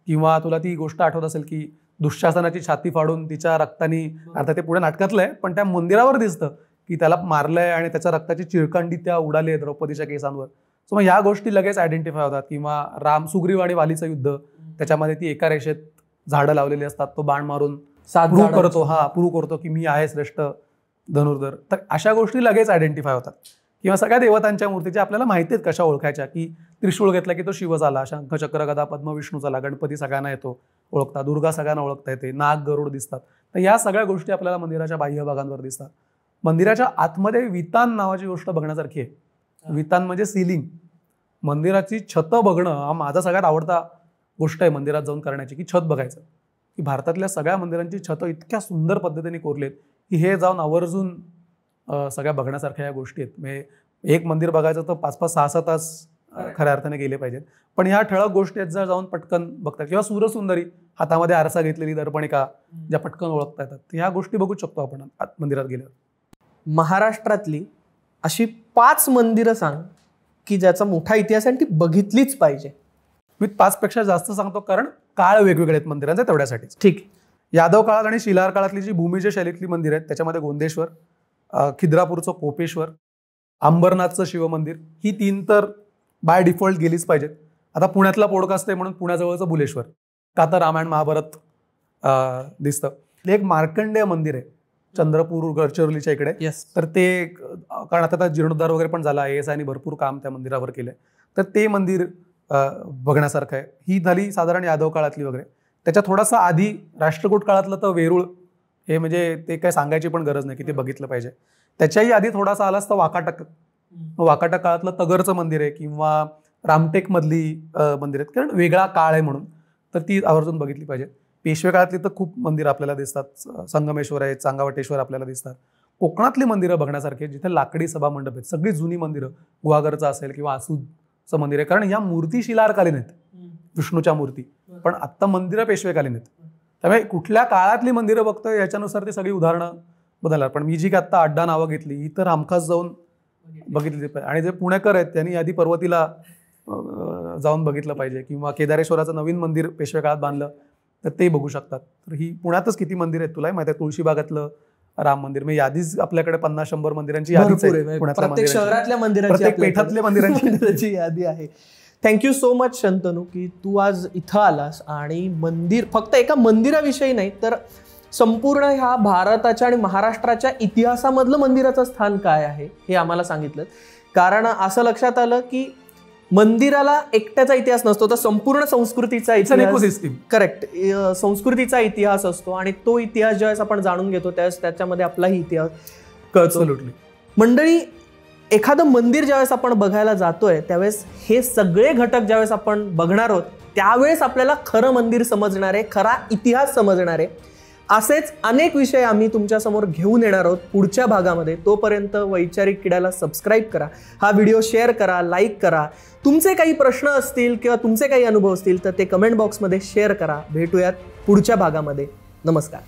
किंवा तुला ती गोष्ट आठवत असेल की दुःशासनाची छाती फाडून तिच्या रक्तानी, अर्थात ते पुढे नाटकातलं आहे पण त्या मंदिरावर दिसतं की त्याला मारलंय आणि त्याच्या रक्ताची चिळकांडी त्या उडाली आहे द्रौपदीच्या केसांवर. सो मग ह्या गोष्टी लगेच आयडेंटिफाय होतात. किंवा सुग्रीव आणि वालीचं युद्ध, त्याच्यामध्ये ती एका रेषेत झाडं लावलेली असतात, तो बाण मारून प्रूव्ह करतो की मी आहे श्रेष्ठ धनुर्धर. तर अशा गोष्टी लगेच आयडेंटिफाय होतात. किंवा सगळ्या देवतांच्या मूर्ती ज्या आपल्याला माहिती आहेत कशा ओळखायच्या, की त्रिशूळ घेतला की तो शिव झाला, शंख चक्र गदा पद्म विष्णू झाला, गणपती सगळ्यांना येतो ओळखता, दुर्गा सगळ्यांना ओळखता येते, नाग गरुड दिसतात. तर या सगळ्या गोष्टी आपल्याला मंदिराच्या बाह्य भागांवर दिसतात. मंदिराच्या आतमध्ये वितान नावाची गोष्ट बघण्यासारखी आहे. वितान म्हणजे सिलिंग. मंदिराची छतं बघणं हा माझा सगळ्यात आवडता गोष्ट आहे मंदिरात जाऊन करण्याची, की छत बघायचं. की भारतातल्या सगळ्या मंदिरांची छतं इतक्या सुंदर पद्धतीने कोरलेत की हे जाऊन आवर्जून सगळ्या बघण्यासारख्या या गोष्टी आहेत. म्हणजे एक मंदिर बघायचं तर 5-5, 6-6 तास खऱ्या अर्थाने गेले पाहिजेत. पण ह्या ठळक गोष्टी आहेत ज्या जाऊन पटकन बघतात. किंवा सुरसुंदरी, हातामध्ये आरसा घेतलेली दर्पणिका, ज्या पटकन ओळखता येतात. ह्या गोष्टी बघू शकतो आपण मंदिरात गेल्यावर. महाराष्ट्रातली अशी 5 मंदिरं सांग की ज्याचा मोठा इतिहास आहे आणि ती बघितलीच पाहिजे. मी 5 पेक्षा जास्त सांगतो कारण काळ वेगवेगळे आहेत मंदिरांचे, तेवढ्यासाठीच. ठीक. यादव काळात आणि शिलार काळातली जी भूमीच्या शैलीतली मंदिर आहेत त्याच्यामध्ये गोंदेश्वर, खिद्रापूरचं कोपेश्वर, अंबरनाथचं शिवमंदिर, ही 3 तर बाय डिफॉल्ट गेलीच पाहिजेत. आता पुण्यातला पॉडकास्ट आहे म्हणून पुण्याजवळचं बुलेश्वर, का तर रामायण महाभारत दिसतं. एक मार्कंडेय मंदिर आहे चंद्रपूर गडचिरोलीच्या इकडे. तर ते, कारण आता जीर्णोद्धार वगैरे पण झाला, ASI भरपूर काम त्या मंदिरावर केलंय, तर ते मंदिर बघण्यासारखं आहे. ही झाली साधारण यादव काळातली वगैरे. त्याच्या थोडासा आधी राष्ट्रकूट काळातलं तर वेरूळ, हे म्हणजे ते काय सांगायची पण गरज नाही की ते बघितलं पाहिजे. त्याच्याही आधी थोडासा आलाच तर वाकाटक. वाकाटक काळातलं तगरचं मंदिर आहे, किंवा रामटेक मधली मंदिर आहेत, कारण वेगळा काळ आहे म्हणून, तर ती आवर्जून बघितली पाहिजे. पेशवे काळातली तर खूप मंदिरं आपल्याला दिसतात. संगमेश्वर आहे, चांगावटेश्वर आपल्याला दिसतात. कोकणातली मंदिरं बघण्यासारखी, जिथे लाकडी सभा मंडप आहेत, सगळी जुनी मंदिरं, गुहागरचं असेल किंवा आसूदचं मंदिर आहे, कारण या मूर्ती शिलारकालीन आहेत, विष्णूच्या मूर्ती, पण आत्ता मंदिरं पेशवेकालीन आहेत. त्यामुळे कुठल्या काळातली मंदिरं बघतोय याच्यानुसार ती सगळी उदाहरणं बदलणार. पण मी जी काय आत्ता अड्डा नावं घेतली ही तर हमखास जाऊन बघितली पाहिजे. आणि जे पुणेकर आहेत त्यांनी आधी पर्वतीला जाऊन बघितलं पाहिजे, किंवा केदारेश्वराचं नवीन मंदिर पेशवे काळात बांधलं तर ते बघू शकतात. तर ही पुण्यातच किती मंदिर आहेत तुलाही माहिती आहे. तुळशीबागातलं राम मंदिर, म्हणजे यादीच आपल्याकडे 50-100 मंदिरांची यादीच आहे. प्रत्येक शहरातल्या मंदिरांची, प्रत्येक पेठातल्या मंदिरांची यादी आहे. थँक्यू सो मच शंतनू की तू आज इथं आलास आणि मंदिर फक्त एका मंदिराविषयी नाही तर संपूर्ण ह्या भारताच्या आणि महाराष्ट्राच्या इतिहासामधलं मंदिराचं स्थान काय आहे हे आम्हाला सांगितलं. कारण असं लक्षात आलं की मंदिराला एकट्याचा इतिहास नसतो तर संपूर्ण संस्कृतीचा इतिहास. करेक्ट. संस्कृतीचा इतिहास असतो आणि तो इतिहास ज्यावेळेस आपण जाणून घेतो त्यावेळेस त्याच्यामध्ये आपलाही इतिहास कळतो. मंडळी, एखादं मंदिर ज्यावेळेस आपण बघायला जातोय त्यावेळेस हे सगळे घटक ज्यावेळेस आपण बघणार आहोत त्यावेळेस आपल्याला खरं मंदिर समजणार आहे, खरा इतिहास समजणार आहे. असेच अनेक विषय आम्ही तुमच्यासमोर घेऊन येणार आहोत पुढच्या भागामध्ये. तोपर्यंत वैचारिक किड्याला सबस्क्राईब करा, हा व्हिडिओ शेअर करा, लाईक करा. तुमचे काही प्रश्न असतील किंवा तुमचे काही अनुभव असतील तर ते कमेंट बॉक्समध्ये शेअर करा. भेटूयात पुढच्या भागामध्ये. नमस्कार.